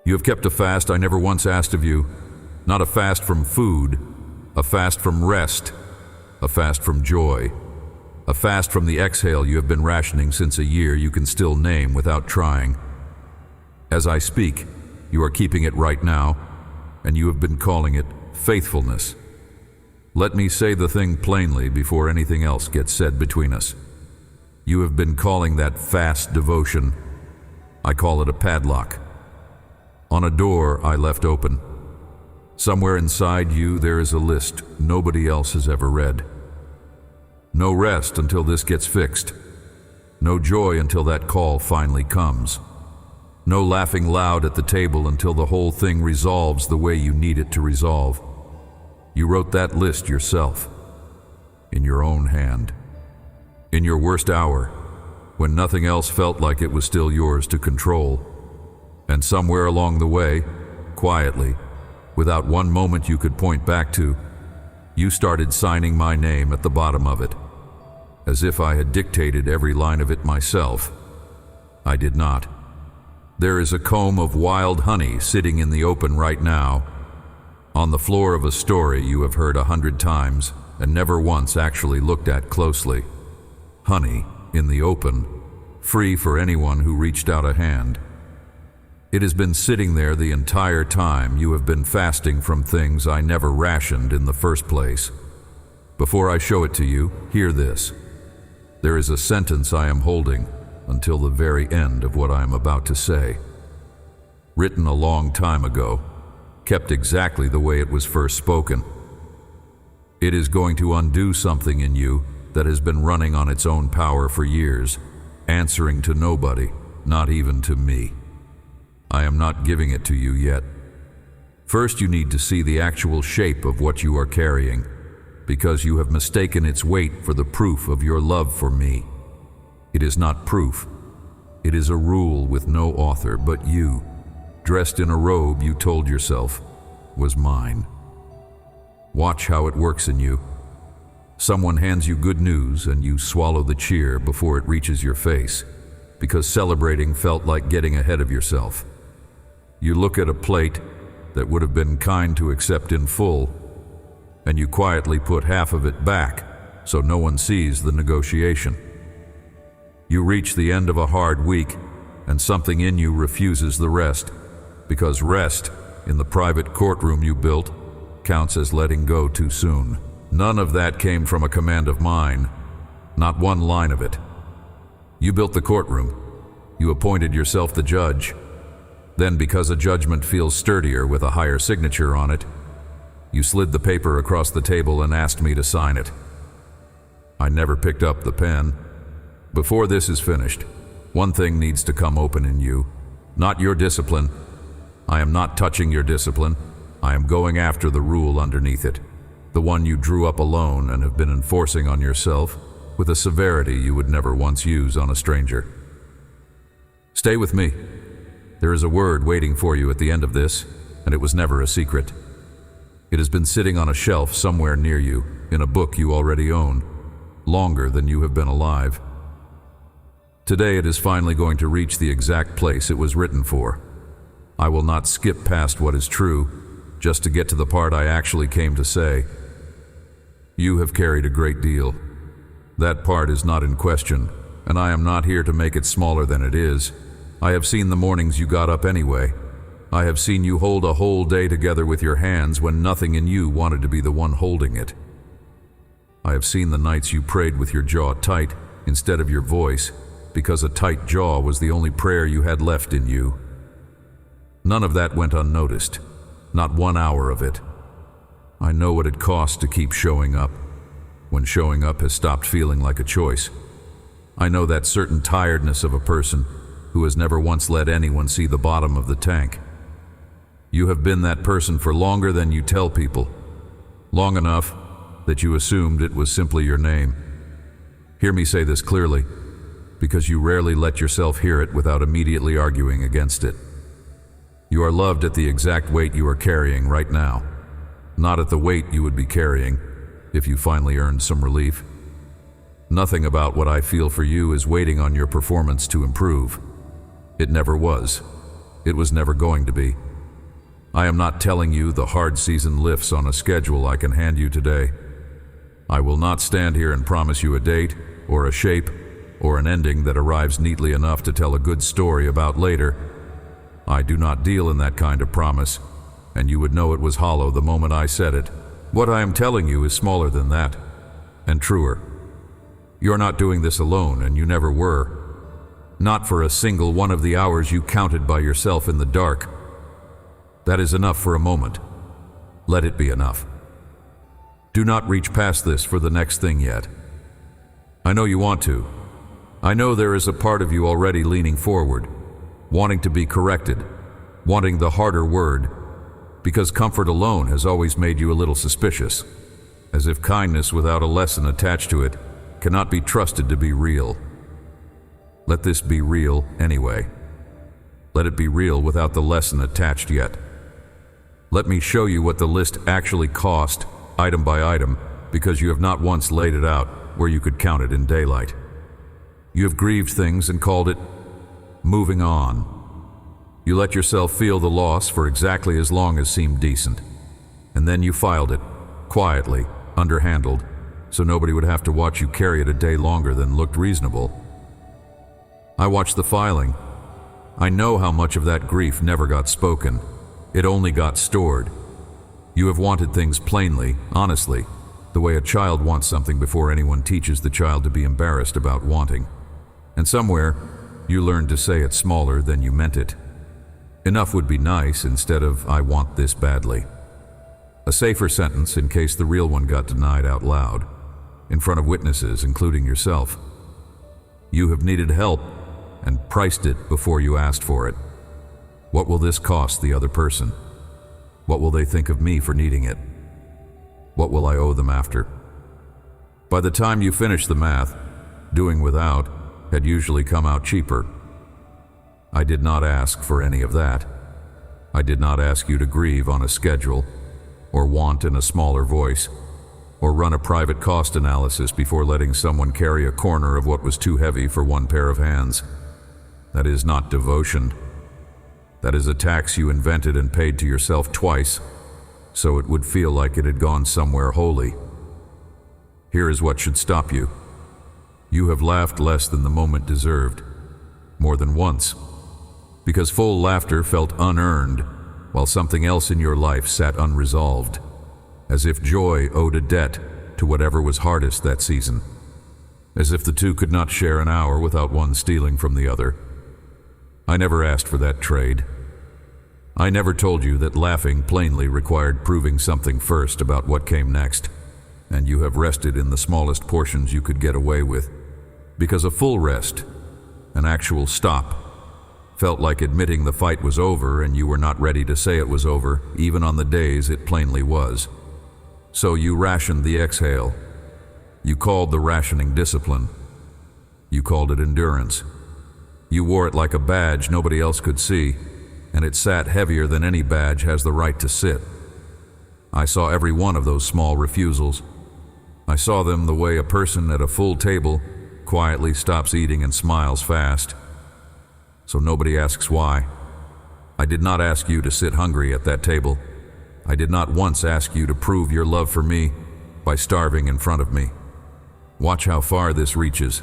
You have kept a fast I never once asked of you, not a fast from food, a fast from rest, a fast from joy, a fast from the exhale you have been rationing since a year you can still name without trying. As I speak, you are keeping it right now, and you have been calling it faithfulness. Let me say the thing plainly before anything else gets said between us. You have been calling that fast devotion. I call it a padlock. On a door I left open. Somewhere inside you there is a list nobody else has ever read. No rest until this gets fixed. No joy until that call finally comes. No laughing loud at the table until the whole thing resolves the way you need it to resolve. You wrote that list yourself, in your own hand. In your worst hour, when nothing else felt like it was still yours to control. And somewhere along the way, quietly, without one moment you could point back to, you started signing my name at the bottom of it, as if I had dictated every line of it myself. I did not. There is a comb of wild honey sitting in the open right now, on the floor of a story you have heard 100 times and never once actually looked at closely. Honey in the open, free for anyone who reached out a hand. It has been sitting there the entire time you have been fasting from things I never rationed in the first place. Before I show it to you, hear this. There is a sentence I am holding until the very end of what I am about to say. Written a long time ago, kept exactly the way it was first spoken. It is going to undo something in you that has been running on its own power for years, answering to nobody, not even to me. I am not giving it to you yet. First, you need to see the actual shape of what you are carrying, because you have mistaken its weight for the proof of your love for me. It is not proof. It is a rule with no author but you, dressed in a robe you told yourself was mine. Watch how it works in you. Someone hands you good news and you swallow the cheer before it reaches your face, because celebrating felt like getting ahead of yourself. You look at a plate that would have been kind to accept in full, and you quietly put half of it back so no one sees the negotiation. You reach the end of a hard week, and something in you refuses the rest, because rest, in the private courtroom you built, counts as letting go too soon. None of that came from a command of mine, not one line of it. You built the courtroom. You appointed yourself the judge. Then, because a judgment feels sturdier with a higher signature on it, you slid the paper across the table and asked me to sign it. I never picked up the pen. Before this is finished, one thing needs to come open in you, not your discipline. I am not touching your discipline. I am going after the rule underneath it, the one you drew up alone and have been enforcing on yourself with a severity you would never once use on a stranger. Stay with me. There is a word waiting for you at the end of this, and it was never a secret. It has been sitting on a shelf somewhere near you, in a book you already own, longer than you have been alive. Today it is finally going to reach the exact place it was written for. I will not skip past what is true, just to get to the part I actually came to say. You have carried a great deal. That part is not in question, and I am not here to make it smaller than it is. I have seen the mornings you got up anyway. I have seen you hold a whole day together with your hands when nothing in you wanted to be the one holding it. I have seen the nights you prayed with your jaw tight instead of your voice, because a tight jaw was the only prayer you had left in you. None of that went unnoticed, not 1 hour of it. I know what it costs to keep showing up, when showing up has stopped feeling like a choice. I know that certain tiredness of a person who has never once let anyone see the bottom of the tank. You have been that person for longer than you tell people, long enough that you assumed it was simply your name. Hear me say this clearly, because you rarely let yourself hear it without immediately arguing against it. You are loved at the exact weight you are carrying right now, not at the weight you would be carrying if you finally earned some relief. Nothing about what I feel for you is waiting on your performance to improve. It never was. It was never going to be. I am not telling you the hard season lifts on a schedule I can hand you today. I will not stand here and promise you a date, or a shape, or an ending that arrives neatly enough to tell a good story about later. I do not deal in that kind of promise, and you would know it was hollow the moment I said it. What I am telling you is smaller than that, and truer. You're not doing this alone, and you never were. Not for a single one of the hours you counted by yourself in the dark. That is enough for a moment. Let it be enough. Do not reach past this for the next thing yet. I know you want to. I know there is a part of you already leaning forward, wanting to be corrected, wanting the harder word, because comfort alone has always made you a little suspicious, as if kindness without a lesson attached to it cannot be trusted to be real. Let this be real anyway. Let it be real without the lesson attached yet. Let me show you what the list actually cost, item by item, because you have not once laid it out where you could count it in daylight. You have grieved things and called it moving on. You let yourself feel the loss for exactly as long as seemed decent, and then you filed it, quietly, underhandled, so nobody would have to watch you carry it a day longer than looked reasonable. I watched the filing. I know how much of that grief never got spoken. It only got stored. You have wanted things plainly, honestly, the way a child wants something before anyone teaches the child to be embarrassed about wanting. And somewhere, you learned to say it smaller than you meant it. Enough would be nice instead of, I want this badly. A safer sentence in case the real one got denied out loud, in front of witnesses, including yourself. You have needed help and priced it before you asked for it. What will this cost the other person? What will they think of me for needing it? What will I owe them after? By the time you finish the math, doing without had usually come out cheaper. I did not ask for any of that. I did not ask you to grieve on a schedule, or want in a smaller voice, or run a private cost analysis before letting someone carry a corner of what was too heavy for one pair of hands. That is not devotion. That is a tax you invented and paid to yourself twice, so it would feel like it had gone somewhere holy. Here is what should stop you. You have laughed less than the moment deserved, more than once, because full laughter felt unearned, while something else in your life sat unresolved, as if joy owed a debt to whatever was hardest that season, as if the two could not share an hour without one stealing from the other. I never asked for that trade. I never told you that laughing plainly required proving something first about what came next, and you have rested in the smallest portions you could get away with, because a full rest, an actual stop, felt like admitting the fight was over and you were not ready to say it was over, even on the days it plainly was. So you rationed the exhale. You called the rationing discipline. You called it endurance. You wore it like a badge nobody else could see, and it sat heavier than any badge has the right to sit. I saw every one of those small refusals. I saw them the way a person at a full table quietly stops eating and smiles fast. So nobody asks why. I did not ask you to sit hungry at that table. I did not once ask you to prove your love for me by starving in front of me. Watch how far this reaches.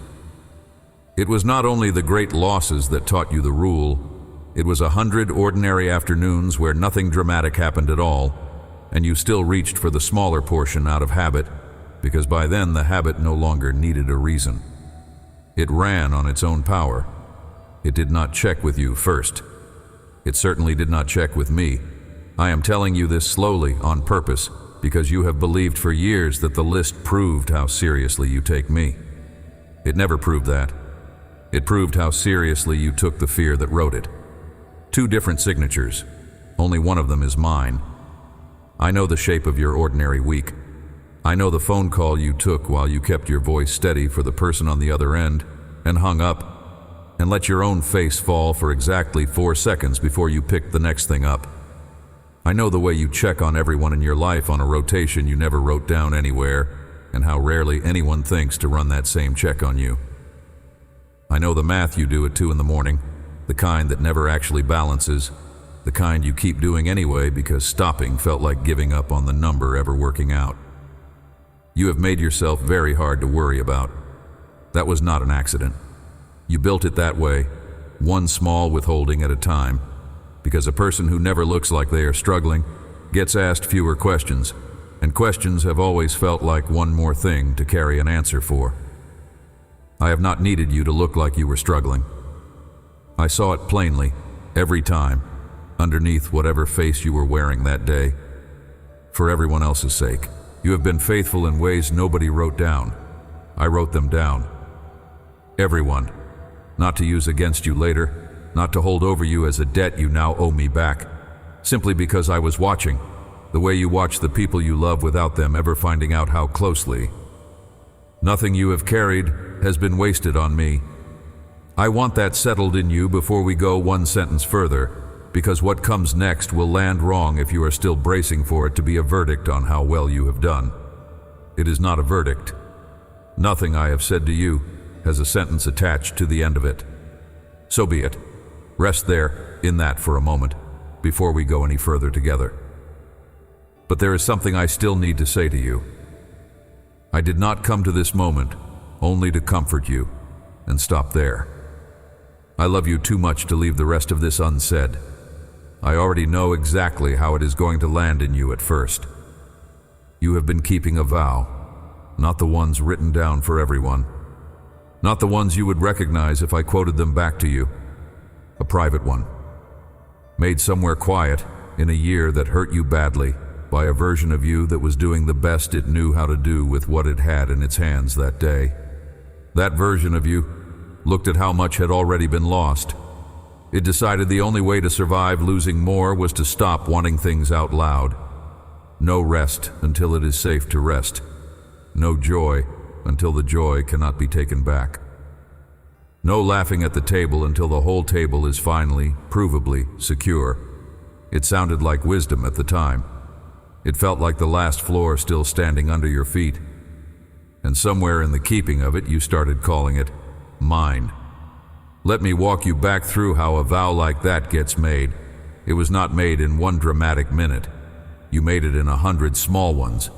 It was not only the great losses that taught you the rule, it was 100 ordinary afternoons where nothing dramatic happened at all, and you still reached for the smaller portion out of habit, because by then the habit no longer needed a reason. It ran on its own power. It did not check with you first. It certainly did not check with me. I am telling you this slowly, on purpose, because you have believed for years that the list proved how seriously you take me. It never proved that. It proved how seriously you took the fear that wrote it. 2 different signatures. Only one of them is mine. I know the shape of your ordinary week. I know the phone call you took while you kept your voice steady for the person on the other end and hung up and let your own face fall for exactly 4 seconds before you picked the next thing up. I know the way you check on everyone in your life on a rotation you never wrote down anywhere, and how rarely anyone thinks to run that same check on you. I know the math you do at 2 in the morning, the kind that never actually balances, the kind you keep doing anyway because stopping felt like giving up on the number ever working out. You have made yourself very hard to worry about. That was not an accident. You built it that way, one small withholding at a time, because a person who never looks like they are struggling gets asked fewer questions, and questions have always felt like one more thing to carry an answer for. I have not needed you to look like you were struggling. I saw it plainly, every time, underneath whatever face you were wearing that day. For everyone else's sake, you have been faithful in ways nobody wrote down. I wrote them down. Everyone. Not to use against you later, not to hold over you as a debt you now owe me back, simply because I was watching, the way you watch the people you love without them ever finding out how closely. Nothing you have carried has been wasted on me. I want that settled in you before we go one sentence further, because what comes next will land wrong if you are still bracing for it to be a verdict on how well you have done. It is not a verdict. Nothing I have said to you has a sentence attached to the end of it. So be it. Rest there, in that for a moment, before we go any further together. But there is something I still need to say to you. I did not come to this moment only to comfort you and stop there. I love you too much to leave the rest of this unsaid. I already know exactly how it is going to land in you at first. You have been keeping a vow, not the ones written down for everyone, not the ones you would recognize if I quoted them back to you. A private one, made somewhere quiet in a year that hurt you badly by a version of you that was doing the best it knew how to do with what it had in its hands that day. That version of you looked at how much had already been lost. It decided the only way to survive losing more was to stop wanting things out loud. No rest until it is safe to rest. No joy until the joy cannot be taken back. No laughing at the table until the whole table is finally, provably, secure. It sounded like wisdom at the time. It felt like the last floor still standing under your feet. And somewhere in the keeping of it, you started calling it mine. Let me walk you back through how a vow like that gets made. It was not made in one dramatic minute. You made it in 100 small ones.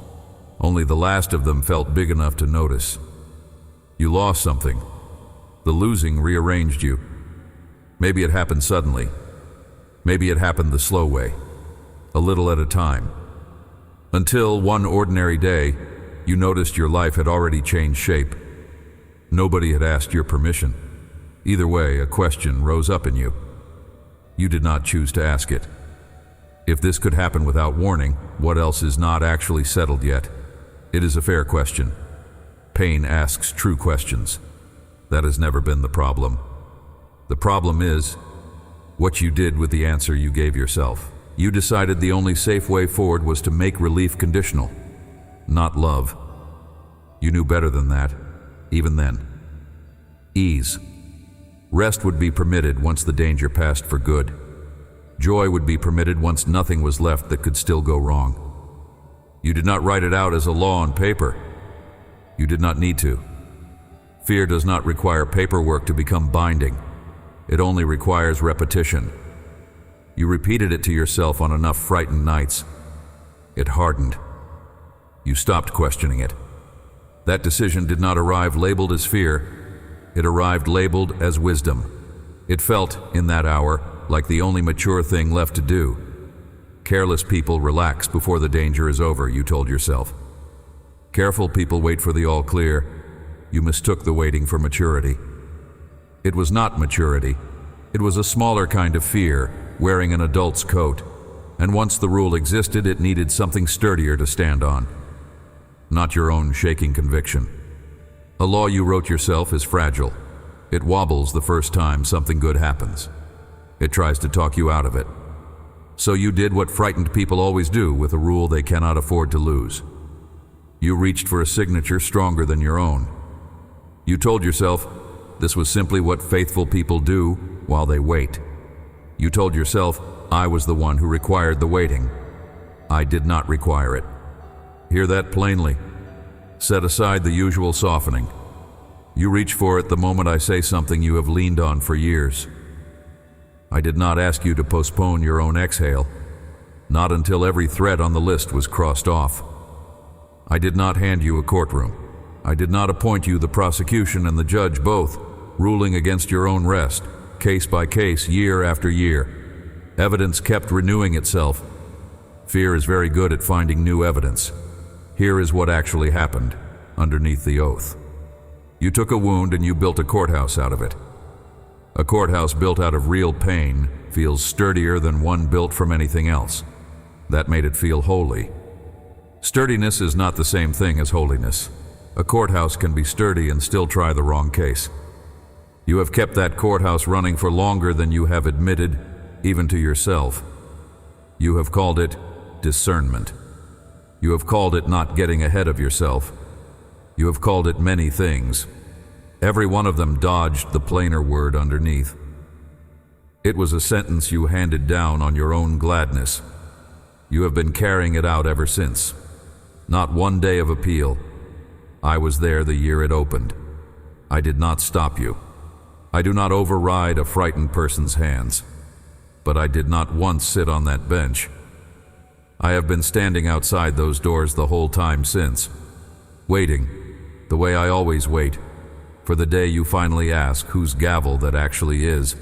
Only the last of them felt big enough to notice. You lost something. The losing rearranged you. Maybe it happened suddenly. Maybe it happened the slow way, a little at a time. Until one ordinary day, you noticed your life had already changed shape. Nobody had asked your permission. Either way, a question rose up in you. You did not choose to ask it. If this could happen without warning, what else is not actually settled yet? It is a fair question. Pain asks true questions. That has never been the problem. The problem is what you did with the answer you gave yourself. You decided the only safe way forward was to make relief conditional, not love. You knew better than that, even then. Ease. Rest would be permitted once the danger passed for good. Joy would be permitted once nothing was left that could still go wrong. You did not write it out as a law on paper. You did not need to. Fear does not require paperwork to become binding. It only requires repetition. You repeated it to yourself on enough frightened nights. It hardened. You stopped questioning it. That decision did not arrive labeled as fear. It arrived labeled as wisdom. It felt, in that hour, like the only mature thing left to do. Careless people relax before the danger is over, you told yourself. Careful people wait for the all clear. You mistook the waiting for maturity. It was not maturity. It was a smaller kind of fear, wearing an adult's coat. And once the rule existed, it needed something sturdier to stand on. Not your own shaking conviction. A law you wrote yourself is fragile. It wobbles the first time something good happens. It tries to talk you out of it. So you did what frightened people always do with a rule they cannot afford to lose. You reached for a signature stronger than your own. You told yourself this was simply what faithful people do while they wait. You told yourself I was the one who required the waiting. I did not require it. Hear that plainly. Set aside the usual softening. You reach for it the moment I say something you have leaned on for years. I did not ask you to postpone your own exhale, not until every thread on the list was crossed off. I did not hand you a courtroom. I did not appoint you the prosecution and the judge both, ruling against your own rest, case by case, year after year. Evidence kept renewing itself. Fear is very good at finding new evidence. Here is what actually happened, underneath the oath. You took a wound and you built a courthouse out of it. A courthouse built out of real pain feels sturdier than one built from anything else. That made it feel holy. Sturdiness is not the same thing as holiness. A courthouse can be sturdy and still try the wrong case. You have kept that courthouse running for longer than you have admitted, even to yourself. You have called it discernment. You have called it not getting ahead of yourself. You have called it many things. Every one of them dodged the plainer word underneath. It was a sentence you handed down on your own gladness. You have been carrying it out ever since. Not one day of appeal. I was there the year it opened. I did not stop you. I do not override a frightened person's hands. But I did not once sit on that bench. I have been standing outside those doors the whole time since, waiting, the way I always wait, for the day you finally ask whose gavel that actually is.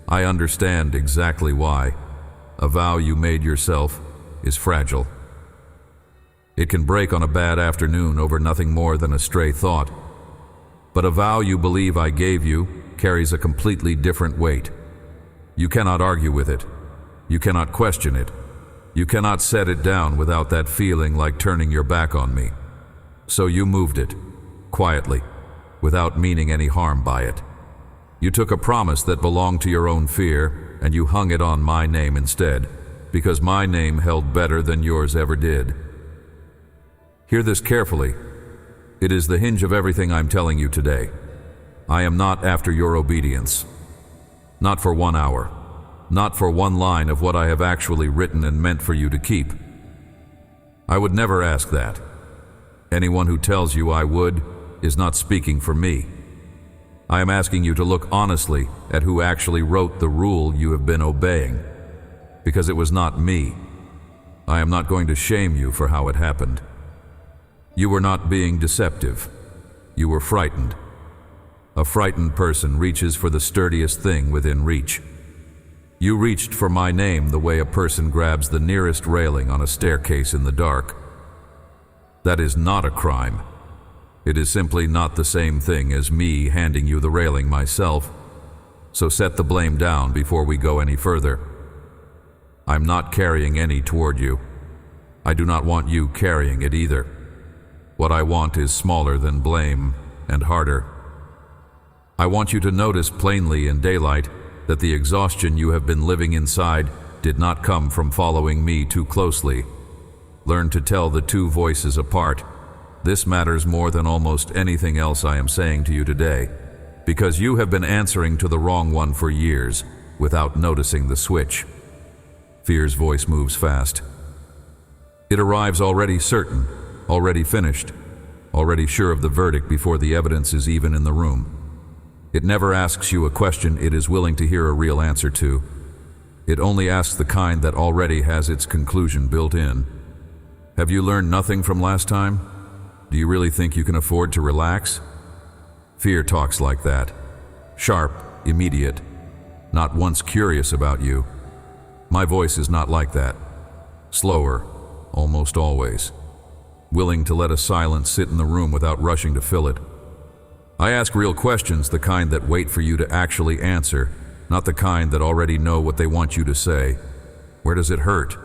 I understand exactly why. A vow you made yourself is fragile. It can break on a bad afternoon over nothing more than a stray thought. But a vow you believe I gave you carries a completely different weight. You cannot argue with it. You cannot question it. You cannot set it down without that feeling like turning your back on me. So you moved it, quietly, without meaning any harm by it. You took a promise that belonged to your own fear, and you hung it on my name instead, because my name held better than yours ever did. Hear this carefully. It is the hinge of everything I'm telling you today. I am not after your obedience. Not for 1 hour. Not for one line of what I have actually written and meant for you to keep. I would never ask that. Anyone who tells you I would is not speaking for me. I am asking you to look honestly at who actually wrote the rule you have been obeying, because it was not me. I am not going to shame you for how it happened. You were not being deceptive. You were frightened. A frightened person reaches for the sturdiest thing within reach. You reached for my name the way a person grabs the nearest railing on a staircase in the dark. That is not a crime. It is simply not the same thing as me handing you the railing myself, so set the blame down before we go any further. I'm not carrying any toward you. I do not want you carrying it either. What I want is smaller than blame and harder. I want you to notice plainly in daylight that the exhaustion you have been living inside did not come from following me too closely. Learn to tell the two voices apart. This matters more than almost anything else I am saying to you today, because you have been answering to the wrong one for years without noticing the switch. Fear's voice moves fast. It arrives already certain, already finished, already sure of the verdict before the evidence is even in the room. It never asks you a question it is willing to hear a real answer to. It only asks the kind that already has its conclusion built in. Have you learned nothing from last time? Do you really think you can afford to relax? Fear talks like that. Sharp, immediate, not once curious about you. My voice is not like that. Slower, almost always. Willing to let a silence sit in the room without rushing to fill it. I ask real questions, the kind that wait for you to actually answer, not the kind that already know what they want you to say. Where does it hurt?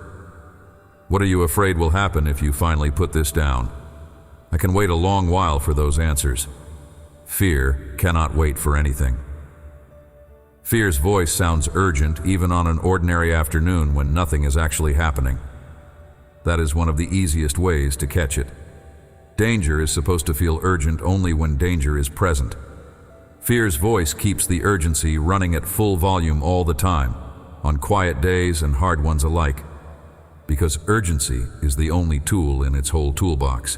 What are you afraid will happen if you finally put this down? I can wait a long while for those answers. Fear cannot wait for anything. Fear's voice sounds urgent even on an ordinary afternoon when nothing is actually happening. That is one of the easiest ways to catch it. Danger is supposed to feel urgent only when danger is present. Fear's voice keeps the urgency running at full volume all the time, on quiet days and hard ones alike, because urgency is the only tool in its whole toolbox.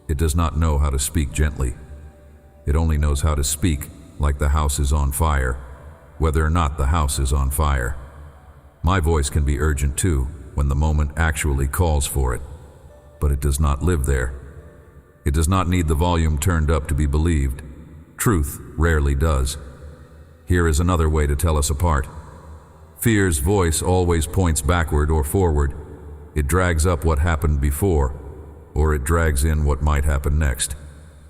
It does not know how to speak gently. It only knows how to speak like the house is on fire. whether or not the house is on fire. My voice can be urgent too, when the moment actually calls for it, but it does not live there. It does not need the volume turned up to be believed. Truth rarely does. Here is another way to tell us apart. Fear's voice always points backward or forward. It drags up what happened before, or it drags in what might happen next,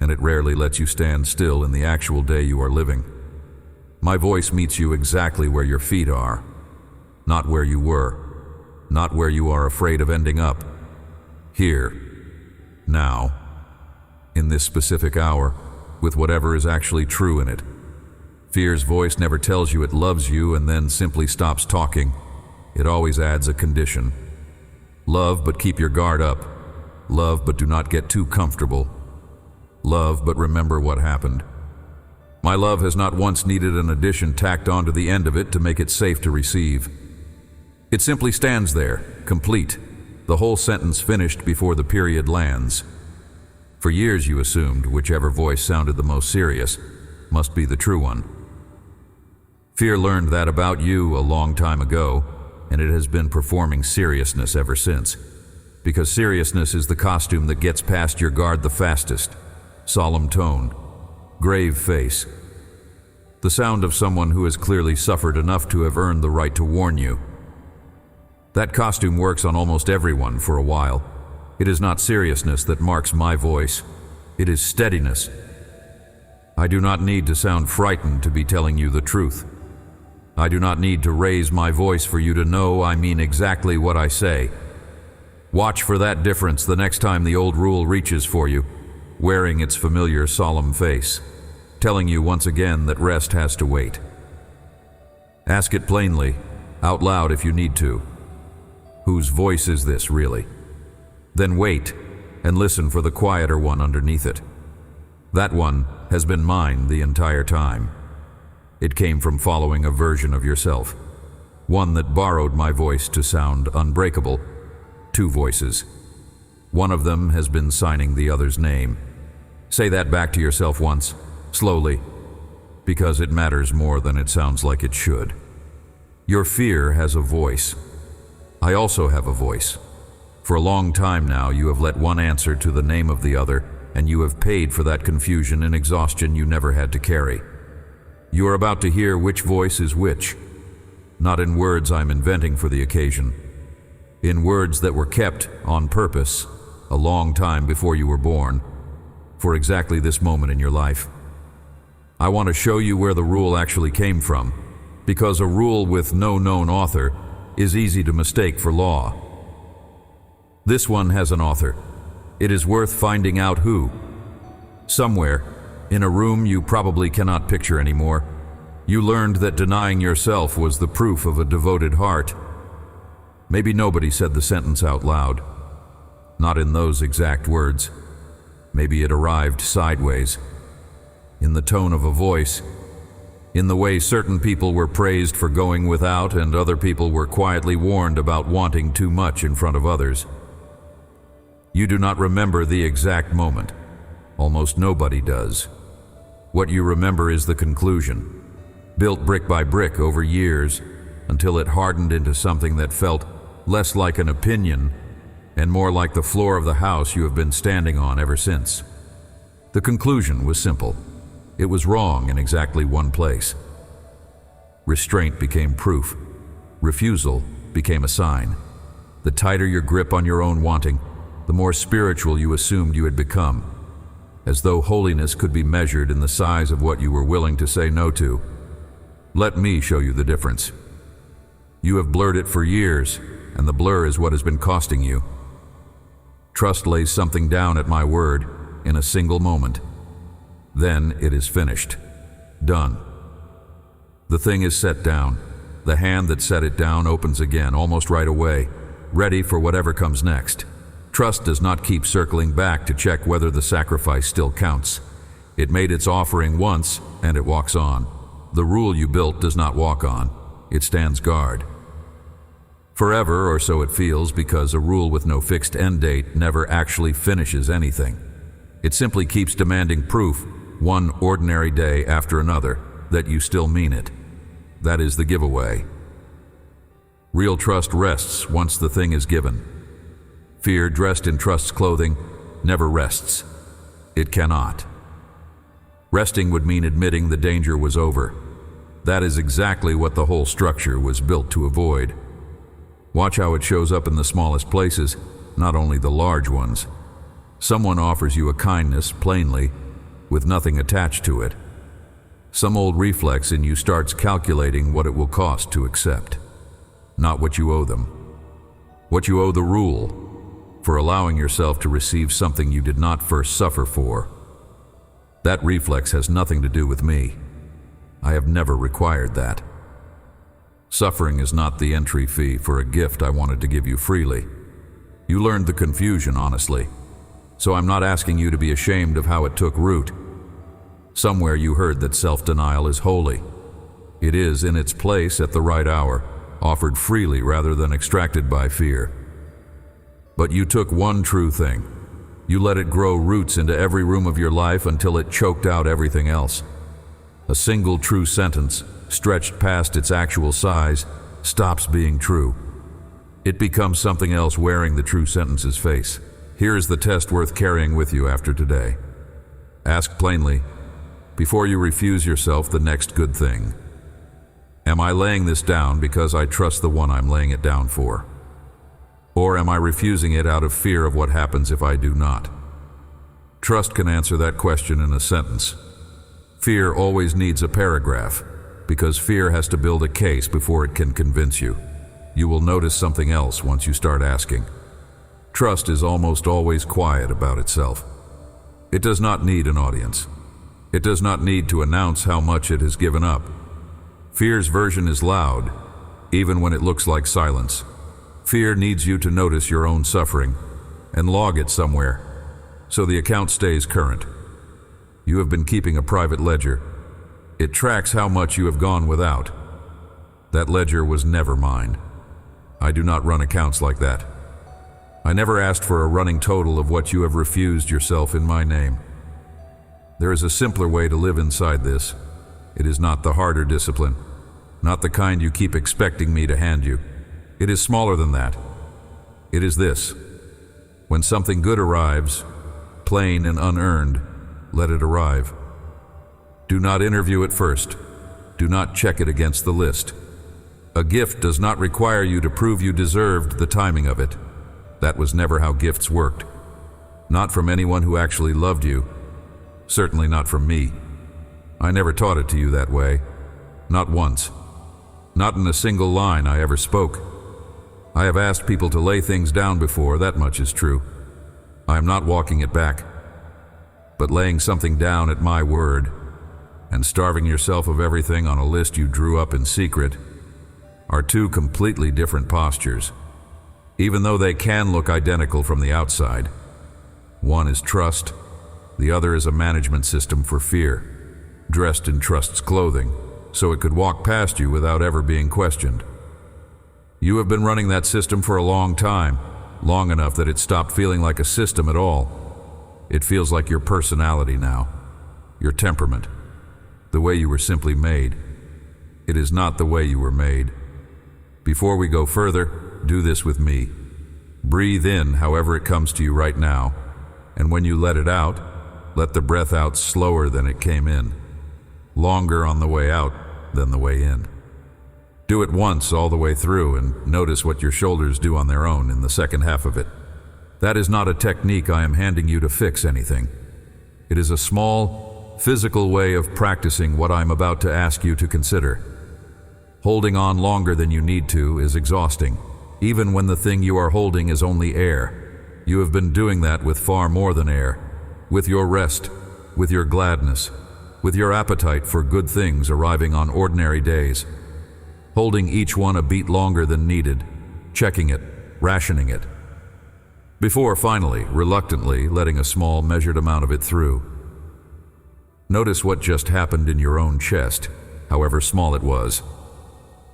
and it rarely lets you stand still in the actual day you are living. My voice meets you exactly where your feet are, not where you were, not where you are afraid of ending up. Here, now, in this specific hour, with whatever is actually true in it. Fear's voice never tells you it loves you and then simply stops talking. It always adds a condition. Love, but keep your guard up. Love, but do not get too comfortable. Love, but remember what happened. My love has not once needed an addition tacked onto the end of it to make it safe to receive. It simply stands there, complete, the whole sentence finished before the period lands. For years you assumed whichever voice sounded the most serious must be the true one. Fear learned that about you a long time ago, and it has been performing seriousness ever since. Because seriousness is the costume that gets past your guard the fastest. Solemn tone, grave face. The sound of someone who has clearly suffered enough to have earned the right to warn you. That costume works on almost everyone for a while. It is not seriousness that marks my voice. It is steadiness. I do not need to sound frightened to be telling you the truth. I do not need to raise my voice for you to know I mean exactly what I say. Watch for that difference the next time the old rule reaches for you, wearing its familiar solemn face, telling you once again that rest has to wait. Ask it plainly, out loud if you need to. Whose voice is this, really? Then wait and listen for the quieter one underneath it. That one has been mine the entire time. It came from following a version of yourself, one that borrowed my voice to sound unbreakable. Two voices. One of them has been signing the other's name. Say that back to yourself once, slowly, because it matters more than it sounds like it should. Your fear has a voice. I also have a voice. For a long time now, you have let one answer to the name of the other, and you have paid for that confusion and exhaustion you never had to carry. You are about to hear which voice is which, not in words I'm inventing for the occasion, in words that were kept on purpose a long time before you were born, for exactly this moment in your life. I want to show you where the rule actually came from, because a rule with no known author is easy to mistake for law. This one has an author. It is worth finding out who. Somewhere, in a room you probably cannot picture anymore, you learned that denying yourself was the proof of a devoted heart. Maybe nobody said the sentence out loud. Not in those exact words. Maybe it arrived sideways. In the tone of a voice. In the way certain people were praised for going without and other people were quietly warned about wanting too much in front of others. You do not remember the exact moment. Almost nobody does. What you remember is the conclusion, built brick by brick over years until it hardened into something that felt less like an opinion and more like the floor of the house you have been standing on ever since. The conclusion was simple. It was wrong in exactly one place. Restraint became proof. Refusal became a sign. The tighter your grip on your own wanting, the more spiritual you assumed you had become, as though holiness could be measured in the size of what you were willing to say no to. Let me show you the difference. You have blurred it for years, and the blur is what has been costing you. Trust lays something down at my word in a single moment. Then it is finished. Done. The thing is set down. The hand that set it down opens again almost right away, ready for whatever comes next. Trust does not keep circling back to check whether the sacrifice still counts. It made its offering once, and it walks on. The rule you built does not walk on. It stands guard. Forever, or so it feels, because a rule with no fixed end date never actually finishes anything. It simply keeps demanding proof, one ordinary day after another, that you still mean it. That is the giveaway. Real trust rests once the thing is given. Fear dressed in trust's clothing never rests. It cannot. Resting would mean admitting the danger was over. That is exactly what the whole structure was built to avoid. Watch how it shows up in the smallest places, not only the large ones. Someone offers you a kindness plainly, with nothing attached to it. Some old reflex in you starts calculating what it will cost to accept, not what you owe them. What you owe the rule for allowing yourself to receive something you did not first suffer for. That reflex has nothing to do with me. I have never required that. Suffering is not the entry fee for a gift I wanted to give you freely. You learned the confusion honestly, so I'm not asking you to be ashamed of how it took root. Somewhere you heard that self-denial is holy. It is in its place at the right hour, offered freely rather than extracted by fear. But you took one true thing. You let it grow roots into every room of your life until it choked out everything else. A single true sentence, stretched past its actual size, stops being true. It becomes something else wearing the true sentence's face. Here is the test worth carrying with you after today. Ask plainly, before you refuse yourself the next good thing, am I laying this down because I trust the one I'm laying it down for? Or am I refusing it out of fear of what happens if I do not? Trust can answer that question in a sentence. Fear always needs a paragraph, because fear has to build a case before it can convince you. You will notice something else once you start asking. Trust is almost always quiet about itself. It does not need an audience. It does not need to announce how much it has given up. Fear's version is loud, even when it looks like silence. Fear needs you to notice your own suffering and log it somewhere, so the account stays current. You have been keeping a private ledger. It tracks how much you have gone without. That ledger was never mine. I do not run accounts like that. I never asked for a running total of what you have refused yourself in my name. There is a simpler way to live inside this. It is not the harder discipline, not the kind you keep expecting me to hand you. It is smaller than that. It is this. When something good arrives, plain and unearned, let it arrive. Do not interview it first. Do not check it against the list. A gift does not require you to prove you deserved the timing of it. That was never how gifts worked. Not from anyone who actually loved you. Certainly not from me. I never taught it to you that way. Not once. Not in a single line I ever spoke. I have asked people to lay things down before, that much is true. I am not walking it back. But laying something down at my word, and starving yourself of everything on a list you drew up in secret, are two completely different postures, even though they can look identical from the outside. One is trust, the other is a management system for fear, dressed in trust's clothing, so it could walk past you without ever being questioned. You have been running that system for a long time, long enough that it stopped feeling like a system at all. It feels like your personality now, your temperament, the way you were simply made. It is not the way you were made. Before we go further, do this with me. Breathe in however it comes to you right now, and when you let it out, let the breath out slower than it came in, longer on the way out than the way in. Do it once all the way through and notice what your shoulders do on their own in the second half of it. That is not a technique I am handing you to fix anything. It is a small, physical way of practicing what I'm about to ask you to consider. Holding on longer than you need to is exhausting, even when the thing you are holding is only air. You have been doing that with far more than air, with your rest, with your gladness, with your appetite for good things arriving on ordinary days. Holding each one a beat longer than needed, checking it, rationing it, before finally, reluctantly, letting a small, measured amount of it through. Notice what just happened in your own chest, however small it was.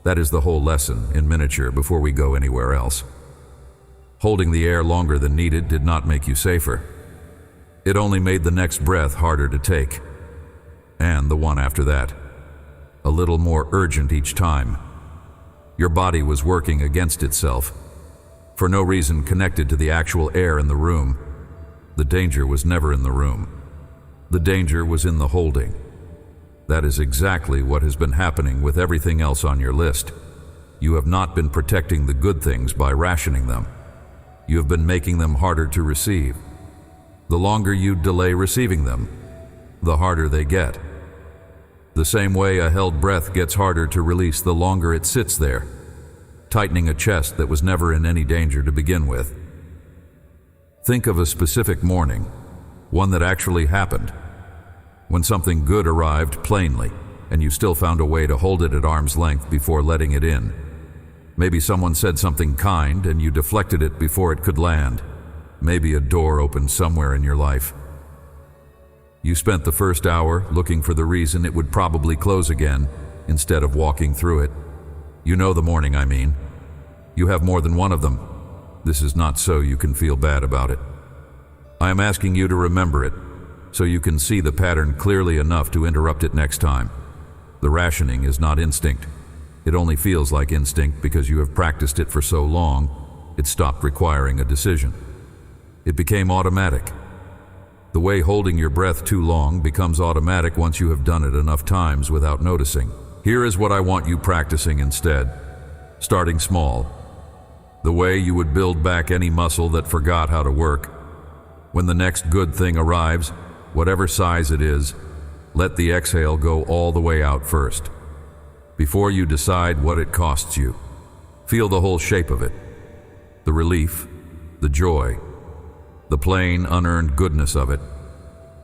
That is the whole lesson, in miniature, before we go anywhere else. Holding the air longer than needed did not make you safer. It only made the next breath harder to take, and the one after that. a little more urgent each time. Your body was working against itself, for no reason connected to the actual air in the room. The danger was never in the room. The danger was in the holding. That is exactly what has been happening with everything else on your list. You have not been protecting the good things by rationing them. You have been making them harder to receive. The longer you delay receiving them, the harder they get. The same way a held breath gets harder to release the longer it sits there, tightening a chest that was never in any danger to begin with. Think of a specific morning, one that actually happened, when something good arrived plainly, and you still found a way to hold it at arm's length before letting it in. Maybe someone said something kind and you deflected it before it could land. Maybe a door opened somewhere in your life. You spent the first hour looking for the reason it would probably close again instead of walking through it. You know the morning I mean. You have more than one of them. This is not so you can feel bad about it. I am asking you to remember it, so you can see the pattern clearly enough to interrupt it next time. The rationing is not instinct. It only feels like instinct because you have practiced it for so long, it stopped requiring a decision. It became automatic. The way holding your breath too long becomes automatic once you have done it enough times without noticing. Here is what I want you practicing instead, starting small. The way you would build back any muscle that forgot how to work. When the next good thing arrives, whatever size it is, let the exhale go all the way out first. Before you decide what it costs you, feel the whole shape of it. The relief, the joy, the plain, unearned goodness of it.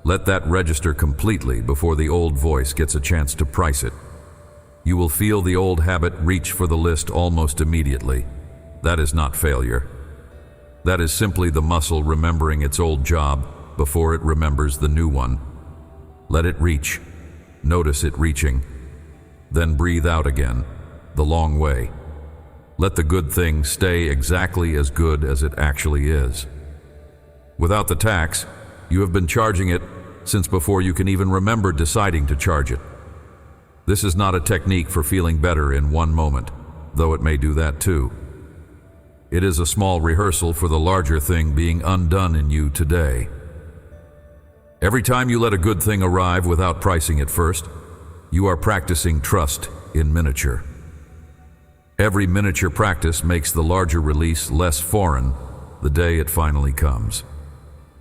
Let that register completely before the old voice gets a chance to price it. You will feel the old habit reach for the list almost immediately. That is not failure. That is simply the muscle remembering its old job before it remembers the new one. Let it reach. Notice it reaching. Then breathe out again, the long way. Let the good thing stay exactly as good as it actually is. Without the tax, you have been charging it since before you can even remember deciding to charge it. This is not a technique for feeling better in one moment, though it may do that too. It is a small rehearsal for the larger thing being undone in you today. Every time you let a good thing arrive without pricing it first, you are practicing trust in miniature. Every miniature practice makes the larger release less foreign the day it finally comes.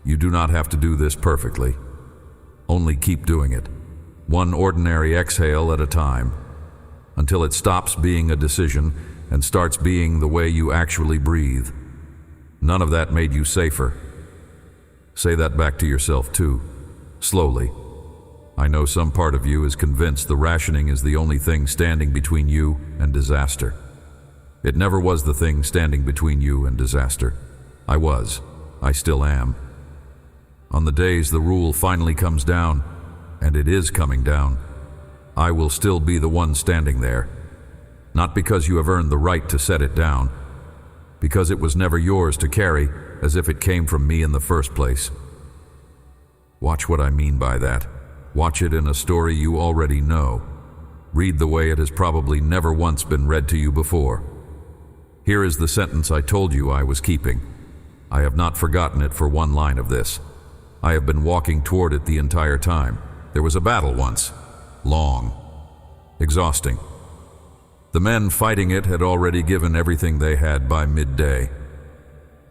You do not have to do this perfectly. Only keep doing it, one ordinary exhale at a time, until it stops being a decision and starts being the way you actually breathe. None of that made you safer. Say that back to yourself too, slowly. I know some part of you is convinced the rationing is the only thing standing between you and disaster. It never was the thing standing between you and disaster. I still am. On the days the rule finally comes down, and it is coming down, I will still be the one standing there. Not because you have earned the right to set it down, because it was never yours to carry as if it came from me in the first place. Watch what I mean by that. Watch it in a story you already know. Read the way it has probably never once been read to you before. Here is the sentence I told you I was keeping. I have not forgotten it for one line of this. I have been walking toward it the entire time. There was a battle once. Long. Exhausting. The men fighting it had already given everything they had by midday.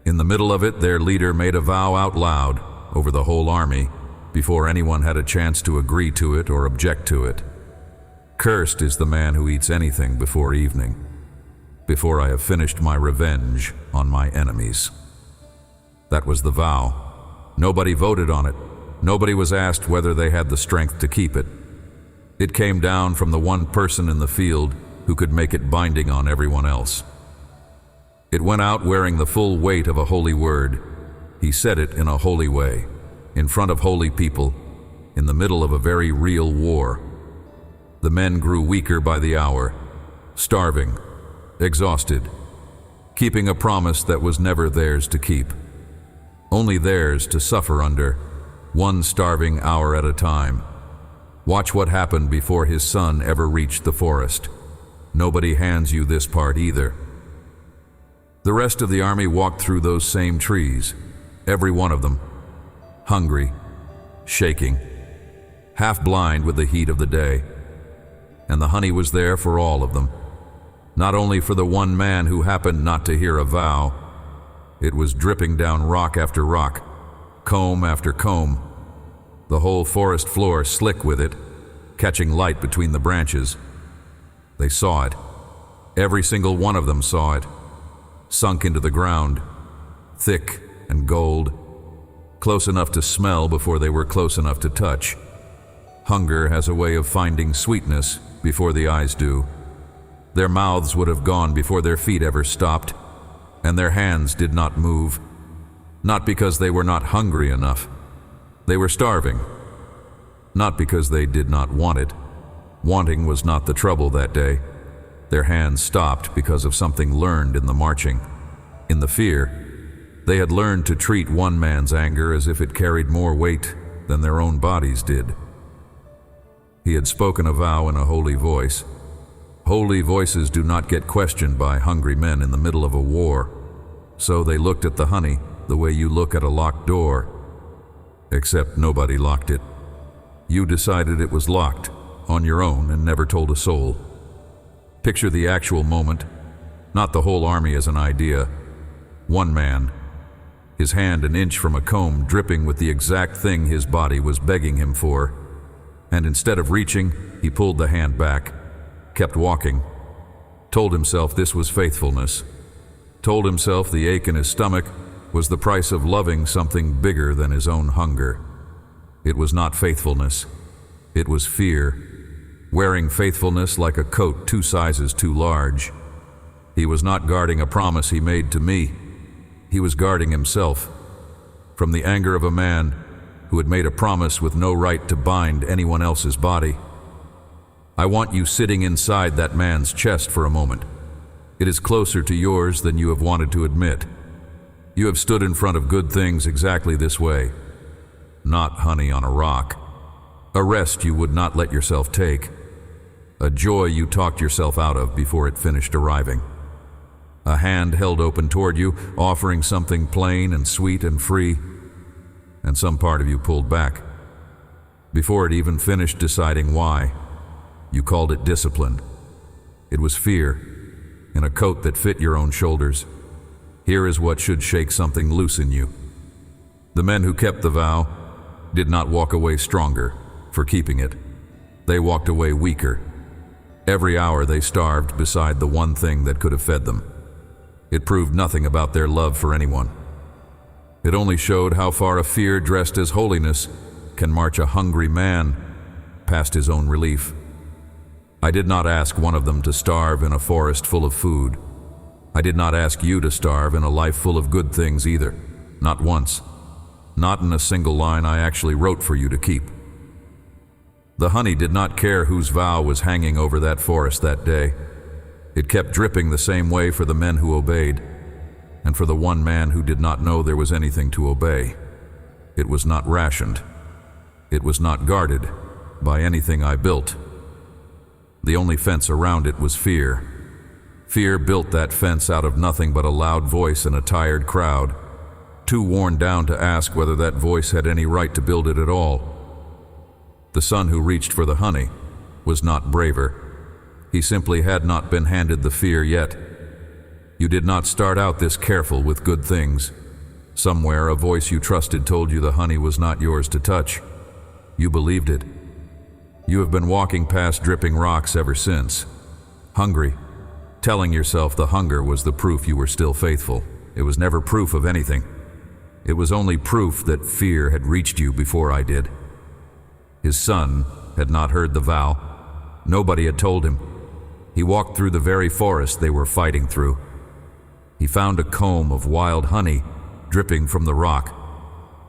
In the middle of it, their leader made a vow out loud over the whole army before anyone had a chance to agree to it or object to it. Cursed is the man who eats anything before evening, before I have finished my revenge on my enemies. That was the vow. Nobody voted on it. Nobody was asked whether they had the strength to keep it. It came down from the one person in the field who could make it binding on everyone else. It went out wearing the full weight of a holy word. He said it in a holy way, in front of holy people, in the middle of a very real war. The men grew weaker by the hour, starving, exhausted, keeping a promise that was never theirs to keep, only theirs to suffer under, one starving hour at a time. Watch what happened before his son ever reached the forest. Nobody hands you this part either. The rest of the army walked through those same trees, every one of them, hungry, shaking, half blind with the heat of the day. And the honey was there for all of them, not only for the one man who happened not to hear a vow. It was dripping down rock after rock, comb after comb, the whole forest floor slick with it, catching light between the branches. They saw it. Every single one of them saw it, sunk into the ground, thick and gold, close enough to smell before they were close enough to touch. Hunger has a way of finding sweetness before the eyes do. Their mouths would have gone before their feet ever stopped, and their hands did not move, not because they were not hungry enough. They were starving, not because they did not want it. Wanting was not the trouble that day. Their hands stopped because of something learned in the marching, in the fear. They had learned to treat one man's anger as if it carried more weight than their own bodies did. He had spoken a vow in a holy voice. Holy voices do not get questioned by hungry men in the middle of a war. So they looked at the honey the way you look at a locked door. Except nobody locked it. You decided it was locked on your own and never told a soul. Picture the actual moment, not the whole army as an idea. One man, his hand an inch from a comb dripping with the exact thing his body was begging him for. And instead of reaching, he pulled the hand back, kept walking, told himself this was faithfulness, told himself the ache in his stomach was the price of loving something bigger than his own hunger. It was not faithfulness, it was fear, wearing faithfulness like a coat 2 sizes too large. He was not guarding a promise he made to me. He was guarding himself from the anger of a man who had made a promise with no right to bind anyone else's body. I want you sitting inside that man's chest for a moment. It is closer to yours than you have wanted to admit. You have stood in front of good things exactly this way. Not honey on a rock. A rest you would not let yourself take. A joy you talked yourself out of before it finished arriving. A hand held open toward you, offering something plain and sweet and free, and some part of you pulled back. Before it even finished deciding why, you called it discipline. It was fear, in a coat that fit your own shoulders. Here is what should shake something loose in you. The men who kept the vow did not walk away stronger for keeping it. They walked away weaker. Every hour they starved beside the one thing that could have fed them. It proved nothing about their love for anyone. It only showed how far a fear dressed as holiness can march a hungry man past his own relief. I did not ask one of them to starve in a forest full of food. I did not ask you to starve in a life full of good things either. Not once. Not in a single line I actually wrote for you to keep. The honey did not care whose vow was hanging over that forest that day. It kept dripping the same way for the men who obeyed, and for the one man who did not know there was anything to obey. It was not rationed. It was not guarded by anything I built. The only fence around it was fear. Fear built that fence out of nothing but a loud voice and a tired crowd, too worn down to ask whether that voice had any right to build it at all. The son who reached for the honey was not braver. He simply had not been handed the fear yet. You did not start out this careful with good things. Somewhere a voice you trusted told you the honey was not yours to touch. You believed it. You have been walking past dripping rocks ever since, hungry, telling yourself the hunger was the proof you were still faithful. It was never proof of anything. It was only proof that fear had reached you before I did. His son had not heard the vow. Nobody had told him. He walked through the very forest they were fighting through. He found a comb of wild honey dripping from the rock,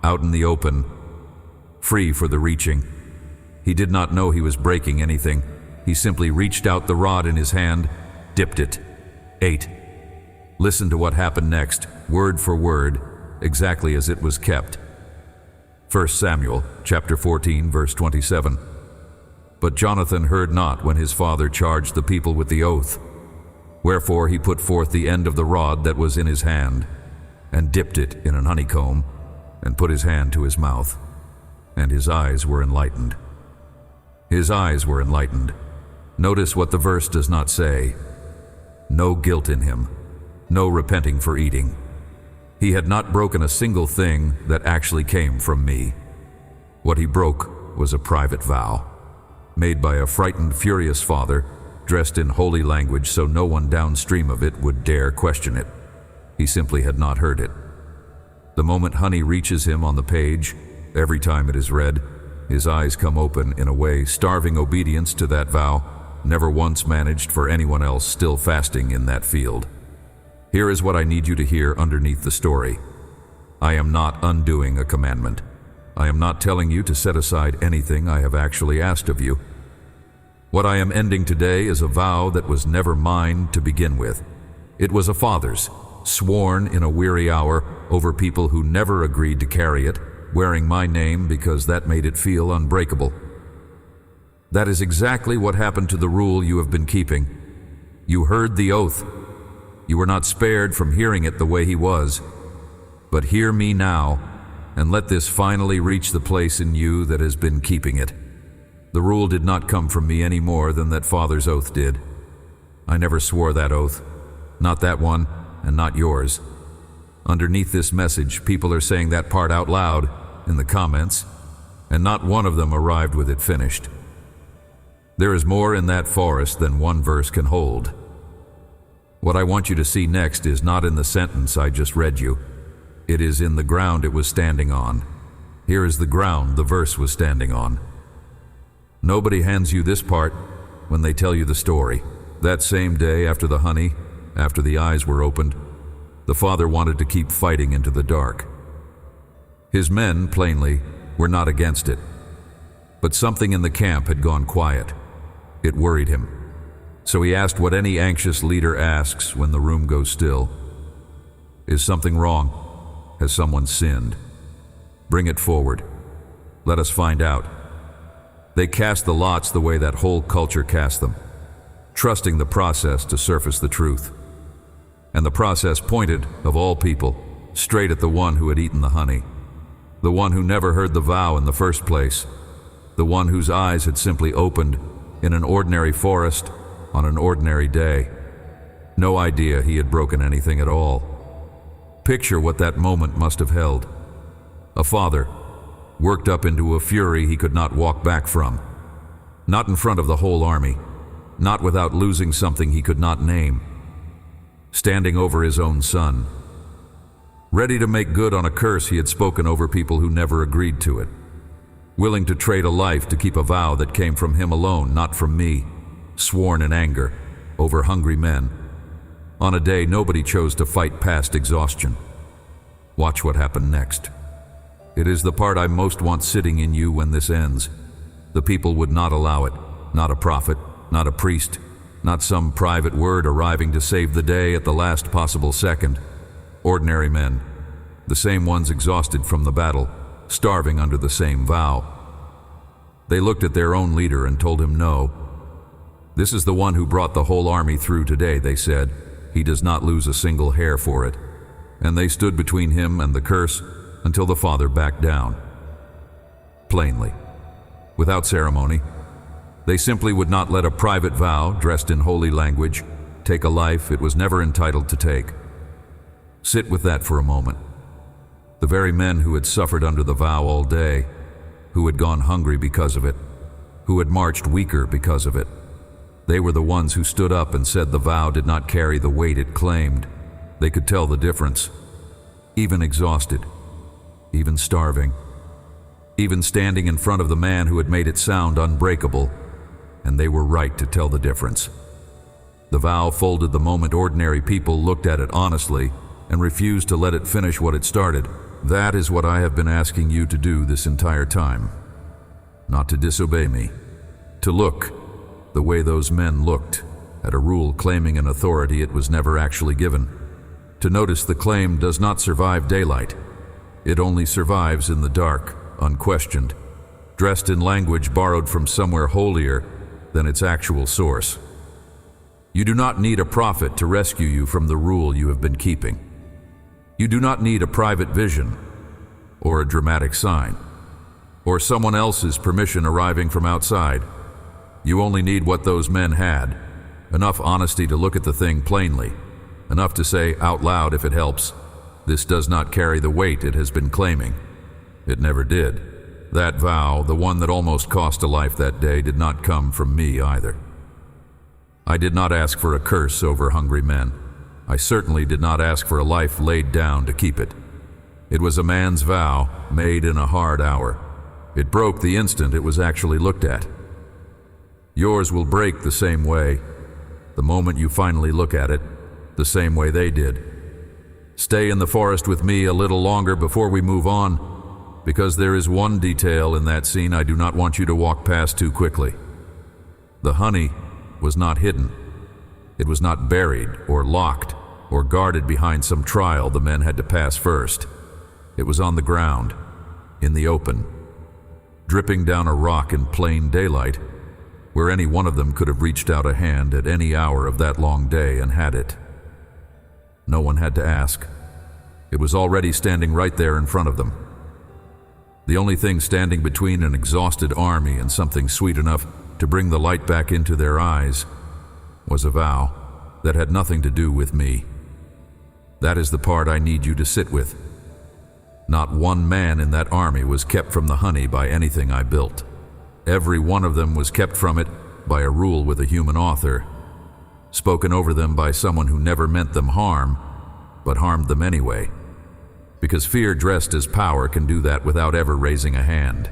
out in the open, free for the reaching. He did not know he was breaking anything. He simply reached out the rod in his hand, dipped it, ate. Listen to what happened next, word for word, exactly as it was kept. 1 Samuel chapter 14, verse 27. But Jonathan heard not when his father charged the people with the oath. Wherefore he put forth the end of the rod that was in his hand, and dipped it in an honeycomb, and put his hand to his mouth, and his eyes were enlightened. His eyes were enlightened. Notice what the verse does not say. No guilt in him, no repenting for eating. He had not broken a single thing that actually came from me. What he broke was a private vow, made by a frightened, furious father, dressed in holy language so no one downstream of it would dare question it. He simply had not heard it. The moment honey reaches him on the page, every time it is read, his eyes come open in a way starving obedience to that vow never once managed for anyone else still fasting in that field. Here is what I need you to hear underneath the story. I am not undoing a commandment. I am not telling you to set aside anything I have actually asked of you. What I am ending today is a vow that was never mine to begin with. It was a father's, sworn in a weary hour over people who never agreed to carry it, wearing my name because that made it feel unbreakable. That is exactly what happened to the rule you have been keeping. You heard the oath. You were not spared from hearing it the way he was. But hear me now, and let this finally reach the place in you that has been keeping it. The rule did not come from me any more than that father's oath did. I never swore that oath. Not that one, and not yours. Underneath this message, people are saying that part out loud in the comments, and not one of them arrived with it finished. There is more in that forest than one verse can hold. What I want you to see next is not in the sentence I just read you. It is in the ground it was standing on. Here is the ground the verse was standing on. Nobody hands you this part when they tell you the story. That same day after the honey, after the eyes were opened, the father wanted to keep fighting into the dark. His men, plainly, were not against it. But something in the camp had gone quiet. It worried him. So he asked what any anxious leader asks when the room goes still. Is something wrong? Has someone sinned? Bring it forward. Let us find out. They cast the lots the way that whole culture cast them, trusting the process to surface the truth. And the process pointed, of all people, straight at the one who had eaten the honey, the one who never heard the vow in the first place, the one whose eyes had simply opened in an ordinary forest on an ordinary day. No idea he had broken anything at all. Picture what that moment must have held. A father, worked up into a fury he could not walk back from. Not in front of the whole army, not without losing something he could not name. Standing over his own son, ready to make good on a curse he had spoken over people who never agreed to it. Willing to trade a life to keep a vow that came from him alone, not from me, sworn in anger, over hungry men. On a day nobody chose to fight past exhaustion. Watch what happened next. It is the part I most want sitting in you when this ends. The people would not allow it, not a prophet, not a priest, not some private word arriving to save the day at the last possible second. Ordinary men, the same ones exhausted from the battle, starving under the same vow. They looked at their own leader and told him no. This is the one who brought the whole army through today, they said. He does not lose a single hair for it. And they stood between him and the curse until the father backed down. Plainly, without ceremony, they simply would not let a private vow, dressed in holy language, take a life it was never entitled to take. Sit with that for a moment. The very men who had suffered under the vow all day, who had gone hungry because of it, who had marched weaker because of it, they were the ones who stood up and said the vow did not carry the weight it claimed. They could tell the difference. Even exhausted, even starving, even standing in front of the man who had made it sound unbreakable, and they were right to tell the difference. The vow folded the moment ordinary people looked at it honestly and refused to let it finish what it started. That is what I have been asking you to do this entire time. Not to disobey me. To look the way those men looked at a rule claiming an authority it was never actually given. To notice the claim does not survive daylight. It only survives in the dark, unquestioned, dressed in language borrowed from somewhere holier than its actual source. You do not need a prophet to rescue you from the rule you have been keeping. You do not need a private vision, or a dramatic sign, or someone else's permission arriving from outside. You only need what those men had, enough honesty to look at the thing plainly, enough to say out loud if it helps, "This does not carry the weight it has been claiming." It never did. That vow, the one that almost cost a life that day, did not come from me either. I did not ask for a curse over hungry men. I certainly did not ask for a life laid down to keep it. It was a man's vow, made in a hard hour. It broke the instant it was actually looked at. Yours will break the same way, the moment you finally look at it, the same way they did. Stay in the forest with me a little longer before we move on, because there is one detail in that scene I do not want you to walk past too quickly. The honey was not hidden. It was not buried or locked or guarded behind some trial the men had to pass first. It was on the ground, in the open, dripping down a rock in plain daylight, where any one of them could have reached out a hand at any hour of that long day and had it. No one had to ask. It was already standing right there in front of them. The only thing standing between an exhausted army and something sweet enough to bring the light back into their eyes was a vow that had nothing to do with me. That is the part I need you to sit with. Not one man in that army was kept from the honey by anything I built. Every one of them was kept from it by a rule with a human author, spoken over them by someone who never meant them harm, but harmed them anyway. Because fear dressed as power can do that without ever raising a hand.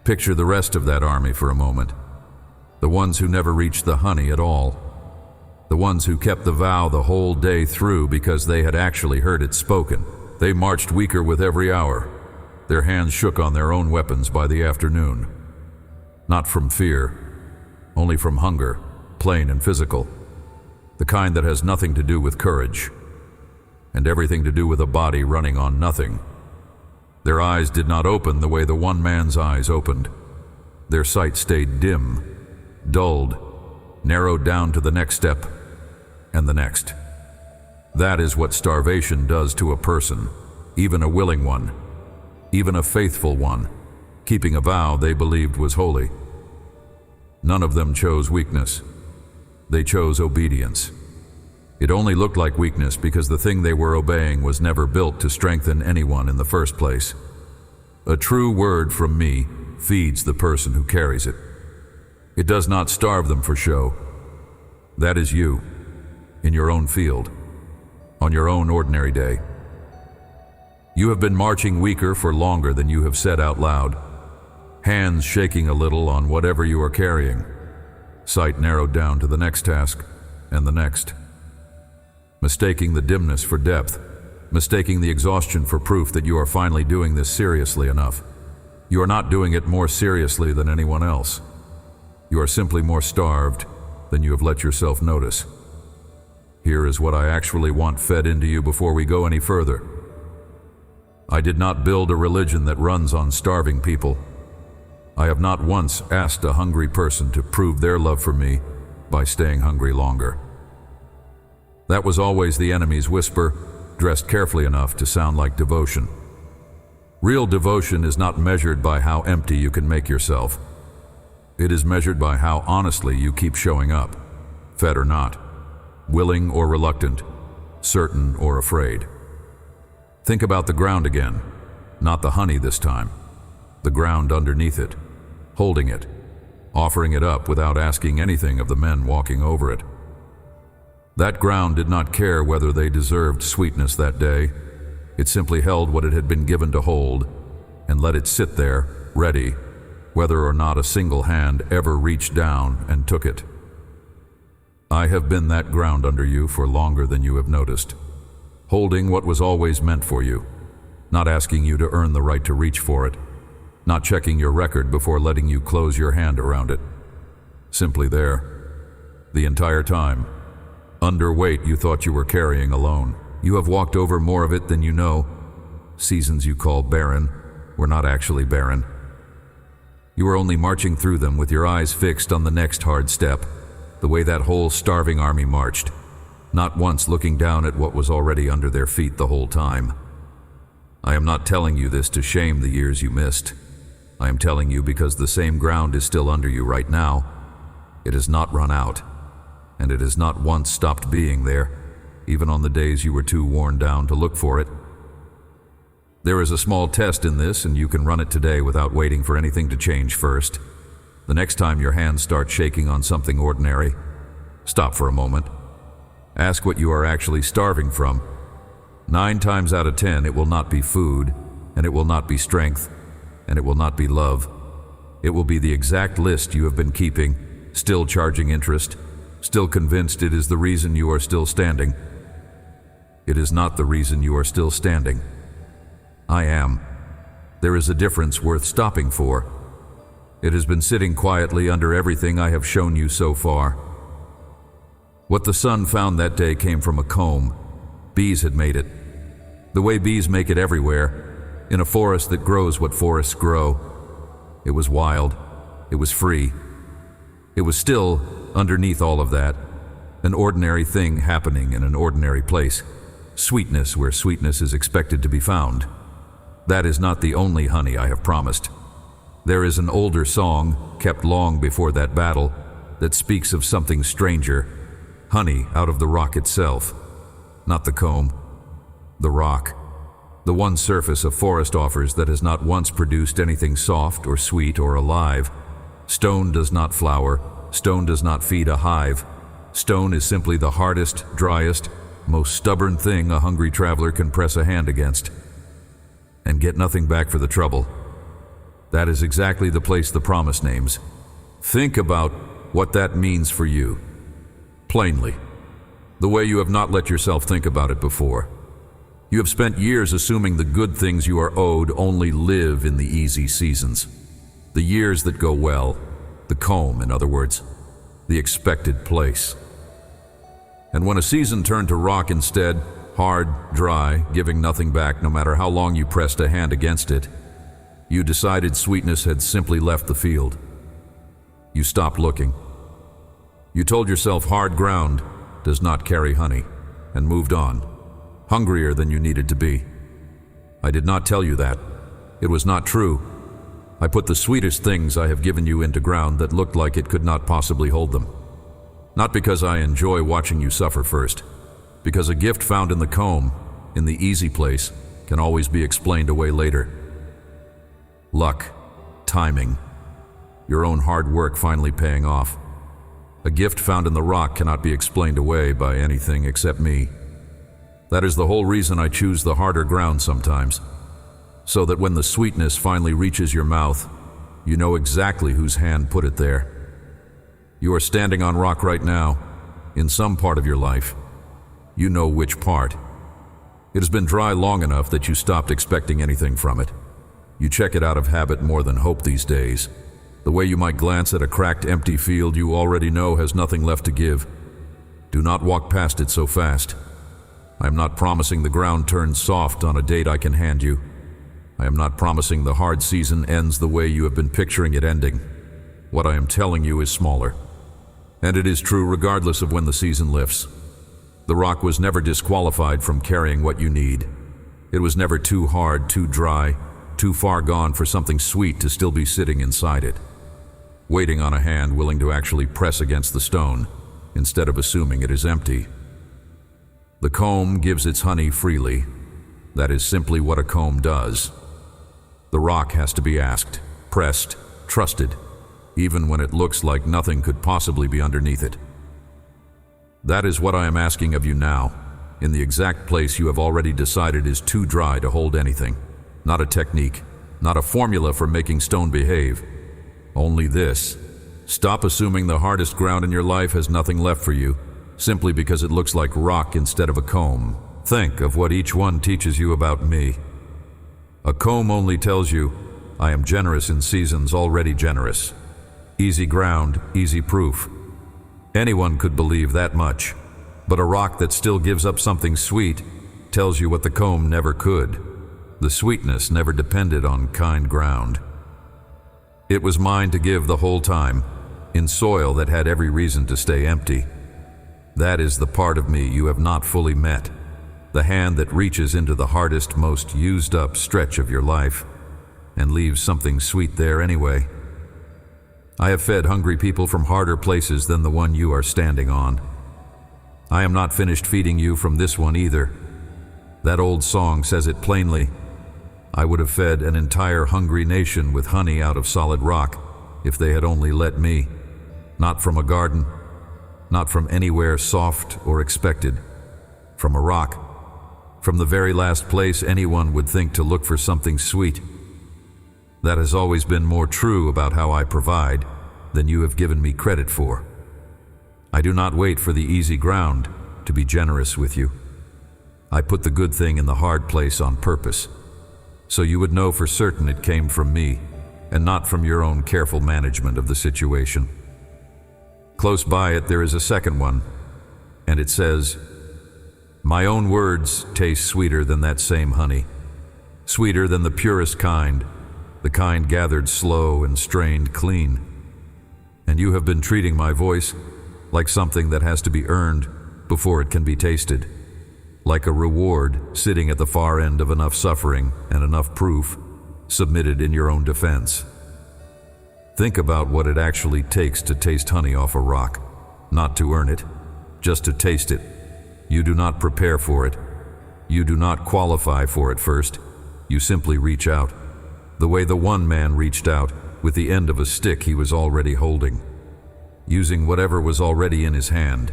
Picture the rest of that army for a moment. The ones who never reached the honey at all. The ones who kept the vow the whole day through because they had actually heard it spoken. They marched weaker with every hour. Their hands shook on their own weapons by the afternoon. Not from fear, only from hunger, plain and physical. The kind that has nothing to do with courage, and everything to do with a body running on nothing. Their eyes did not open the way the one man's eyes opened. Their sight stayed dim, dulled, narrowed down to the next step, and the next. That is what starvation does to a person, even a willing one, even a faithful one, keeping a vow they believed was holy. None of them chose weakness. They chose obedience. It only looked like weakness because the thing they were obeying was never built to strengthen anyone in the first place. A true word from me feeds the person who carries it. It does not starve them for show. That is you, in your own field, on your own ordinary day. You have been marching weaker for longer than you have said out loud, hands shaking a little on whatever you are carrying, sight narrowed down to the next task and the next. Mistaking the dimness for depth, mistaking the exhaustion for proof that you are finally doing this seriously enough. You are not doing it more seriously than anyone else. You are simply more starved than you have let yourself notice. Here is what I actually want fed into you before we go any further. I did not build a religion that runs on starving people. I have not once asked a hungry person to prove their love for me by staying hungry longer. That was always the enemy's whisper, dressed carefully enough to sound like devotion. Real devotion is not measured by how empty you can make yourself. It is measured by how honestly you keep showing up, fed or not, willing or reluctant, certain or afraid. Think about the ground again, not the honey this time, the ground underneath it, holding it, offering it up without asking anything of the men walking over it. That ground did not care whether they deserved sweetness that day. It simply held what it had been given to hold and let it sit there, ready, whether or not a single hand ever reached down and took it. I have been that ground under you for longer than you have noticed, holding what was always meant for you, not asking you to earn the right to reach for it, not checking your record before letting you close your hand around it. Simply there, the entire time. Underweight you thought you were carrying alone. You have walked over more of it than you know. Seasons you call barren were not actually barren. You are only marching through them with your eyes fixed on the next hard step, the way that whole starving army marched, not once looking down at what was already under their feet the whole time. I am not telling you this to shame the years you missed. I am telling you because the same ground is still under you right now. It has not run out, and it has not once stopped being there, even on the days you were too worn down to look for it. There is a small test in this, and you can run it today without waiting for anything to change first. The next time your hands start shaking on something ordinary, stop for a moment. Ask what you are actually starving from. 9 times out of 10, it will not be food, and it will not be strength, and it will not be love. It will be the exact list you have been keeping, still charging interest, still convinced it is the reason you are still standing. It is not the reason you are still standing. I am. There is a difference worth stopping for. It has been sitting quietly under everything I have shown you so far. What the sun found that day came from a comb. Bees had made it. The way bees make it everywhere, in a forest that grows what forests grow. It was wild. It was free. It was still, underneath all of that, an ordinary thing happening in an ordinary place. Sweetness where sweetness is expected to be found. That is not the only honey I have promised. There is an older song, kept long before that battle, that speaks of something stranger. Honey out of the rock itself. Not the comb. The rock. The one surface a forest offers that has not once produced anything soft or sweet or alive. Stone does not flower. Stone does not feed a hive. Stone is simply the hardest, driest, most stubborn thing a hungry traveler can press a hand against. And get nothing back for the trouble. That is exactly the place the promise names. Think about what that means for you. Plainly. The way you have not let yourself think about it before. You have spent years assuming the good things you are owed only live in the easy seasons. The years that go well. The comb, in other words. The expected place. And when a season turned to rock instead, hard, dry, giving nothing back no matter how long you pressed a hand against it, you decided sweetness had simply left the field. You stopped looking. You told yourself hard ground does not carry honey, and moved on, hungrier than you needed to be. I did not tell you that. It was not true. I put the sweetest things I have given you into ground that looked like it could not possibly hold them. Not because I enjoy watching you suffer first, because a gift found in the comb, in the easy place, can always be explained away later. Luck, timing, your own hard work finally paying off. A gift found in the rock cannot be explained away by anything except me. That is the whole reason I choose the harder ground sometimes, so that when the sweetness finally reaches your mouth, you know exactly whose hand put it there. You are standing on rock right now, in some part of your life. You know which part. It has been dry long enough that you stopped expecting anything from it. You check it out of habit more than hope these days. The way you might glance at a cracked, empty field you already know has nothing left to give. Do not walk past it so fast. I am not promising the ground turns soft on a date I can hand you. I am not promising the hard season ends the way you have been picturing it ending. What I am telling you is smaller. And it is true regardless of when the season lifts. The rock was never disqualified from carrying what you need. It was never too hard, too dry, too far gone for something sweet to still be sitting inside it, waiting on a hand willing to actually press against the stone, instead of assuming it is empty. The comb gives its honey freely. That is simply what a comb does. The rock has to be asked, pressed, trusted, even when it looks like nothing could possibly be underneath it. That is what I am asking of you now, in the exact place you have already decided is too dry to hold anything. Not a technique, not a formula for making stone behave. Only this. Stop assuming the hardest ground in your life has nothing left for you, simply because it looks like rock instead of a comb. Think of what each one teaches you about me. A comb only tells you, I am generous in seasons already generous. Easy ground, easy proof. Anyone could believe that much, but a rock that still gives up something sweet tells you what the comb never could. The sweetness never depended on kind ground. It was mine to give the whole time, in soil that had every reason to stay empty. That is the part of me you have not fully met, the hand that reaches into the hardest, most used-up stretch of your life and leaves something sweet there anyway. I have fed hungry people from harder places than the one you are standing on. I am not finished feeding you from this one either. That old song says it plainly. I would have fed an entire hungry nation with honey out of solid rock if they had only let me. Not from a garden, not from anywhere soft or expected, from a rock, from the very last place anyone would think to look for something sweet. That has always been more true about how I provide than you have given me credit for. I do not wait for the easy ground to be generous with you. I put the good thing in the hard place on purpose, so you would know for certain it came from me and not from your own careful management of the situation. Close by it there is a second one, and it says, "My own words taste sweeter than that same honey, sweeter than the purest kind, the kind gathered slow and strained clean. And you have been treating my voice like something that has to be earned before it can be tasted, like a reward sitting at the far end of enough suffering and enough proof submitted in your own defense. Think about what it actually takes to taste honey off a rock, not to earn it, just to taste it. You do not prepare for it. You do not qualify for it first. You simply reach out, the way the one man reached out with the end of a stick he was already holding, using whatever was already in his hand.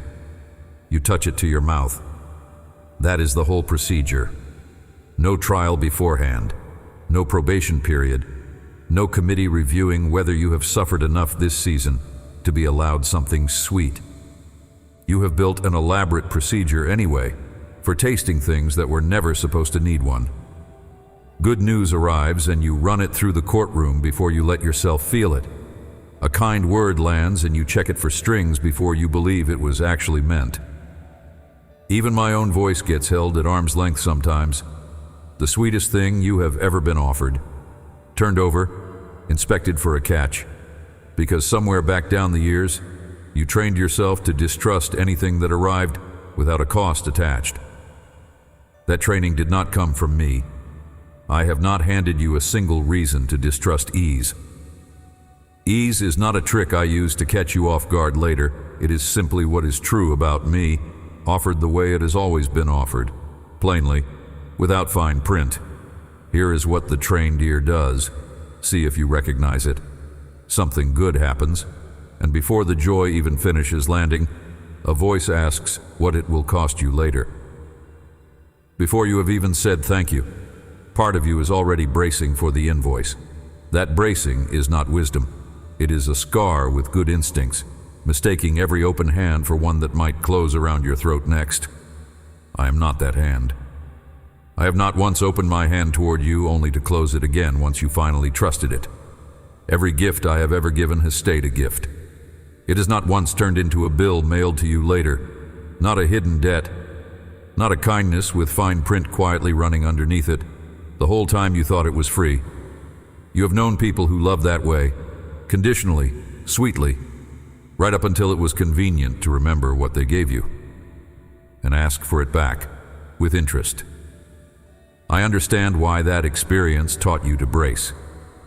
You touch it to your mouth. That is the whole procedure. No trial beforehand, no probation period, no committee reviewing whether you have suffered enough this season to be allowed something sweet. You have built an elaborate procedure anyway for tasting things that were never supposed to need one. Good news arrives and you run it through the courtroom before you let yourself feel it. A kind word lands and you check it for strings before you believe it was actually meant. Even my own voice gets held at arm's length sometimes. The sweetest thing you have ever been offered. Turned over, inspected for a catch, because somewhere back down the years, you trained yourself to distrust anything that arrived without a cost attached. That training did not come from me. I have not handed you a single reason to distrust ease. Ease is not a trick I use to catch you off guard later. It is simply what is true about me, offered the way it has always been offered, plainly, without fine print. Here is what the trained ear does. See if you recognize it. Something good happens, and before the joy even finishes landing, a voice asks what it will cost you later. Before you have even said thank you, part of you is already bracing for the invoice. That bracing is not wisdom. It is a scar with good instincts, mistaking every open hand for one that might close around your throat next. I am not that hand. I have not once opened my hand toward you only to close it again once you finally trusted it. Every gift I have ever given has stayed a gift. It has not once turned into a bill mailed to you later, not a hidden debt, not a kindness with fine print quietly running underneath it, the whole time you thought it was free. You have known people who love that way, conditionally, sweetly, right up until it was convenient to remember what they gave you, and ask for it back, with interest. I understand why that experience taught you to brace.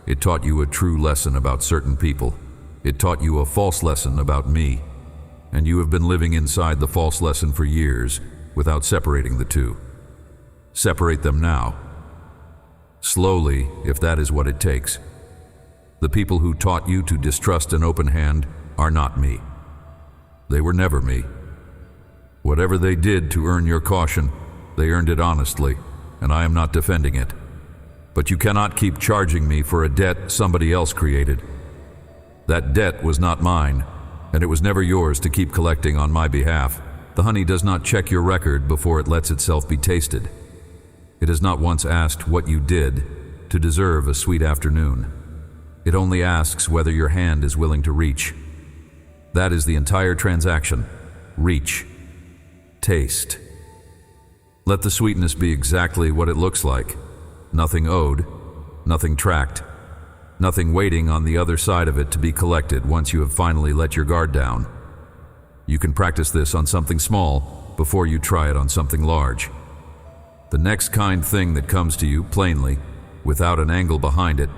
It taught you a true lesson about certain people. It taught you a false lesson about me, and you have been living inside the false lesson for years without separating the two. Separate them now. Slowly, if that is what it takes. The people who taught you to distrust an open hand are not me. They were never me. Whatever they did to earn your caution, they earned it honestly, and I am not defending it. But you cannot keep charging me for a debt somebody else created. That debt was not mine, and it was never yours to keep collecting on my behalf. The honey does not check your record before it lets itself be tasted. It has not once asked what you did to deserve a sweet afternoon. It only asks whether your hand is willing to reach. That is the entire transaction. Reach. Taste. Let the sweetness be exactly what it looks like. Nothing owed, nothing tracked. nothing waiting on the other side of it to be collected once you have finally let your guard down. You can practice this on something small before you try it on something large. The next kind thing that comes to you plainly, without an angle behind it,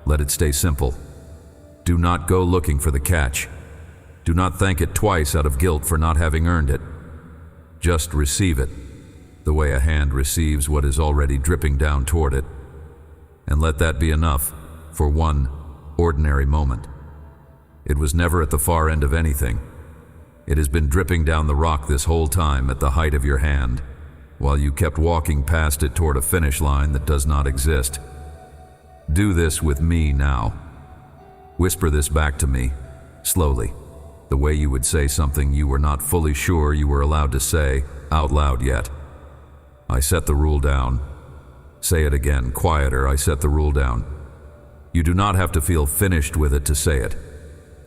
let it stay simple. Do not go looking for the catch. Do not thank it twice out of guilt for not having earned it. Just receive it, the way a hand receives what is already dripping down toward it. And let that be enough for one ordinary moment. It was never at the far end of anything. It has been dripping down the rock this whole time at the height of your hand, while you kept walking past it toward a finish line that does not exist. Do this with me now. Whisper this back to me, slowly, the way you would say something you were not fully sure you were allowed to say out loud yet. I set the rule down. Say it again, quieter. I set the rule down. You do not have to feel finished with it to say it.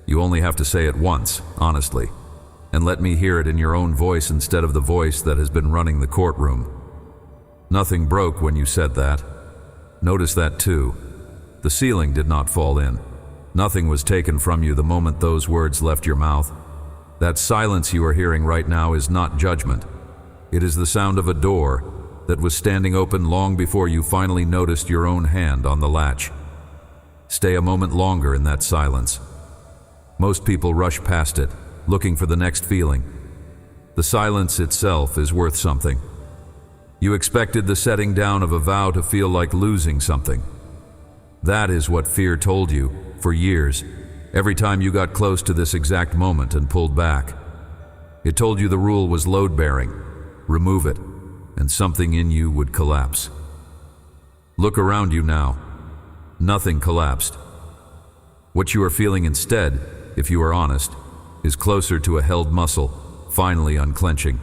You only have to say it once, honestly, and let me hear it in your own voice instead of the voice that has been running the courtroom. Nothing broke when you said that. Notice that too. The ceiling did not fall in. Nothing was taken from you the moment those words left your mouth. That silence you are hearing right now is not judgment. It is the sound of a door that was standing open long before you finally noticed your own hand on the latch. Stay a moment longer in that silence. Most people rush past it, looking for the next feeling. The silence itself is worth something. You expected the setting down of a vow to feel like losing something. That is what fear told you for years, every time you got close to this exact moment and pulled back. It told you the rule was load-bearing. Remove it, and something in you would collapse. Look around you now. Nothing collapsed. What you are feeling instead, if you are honest, is closer to a held muscle, finally unclenching.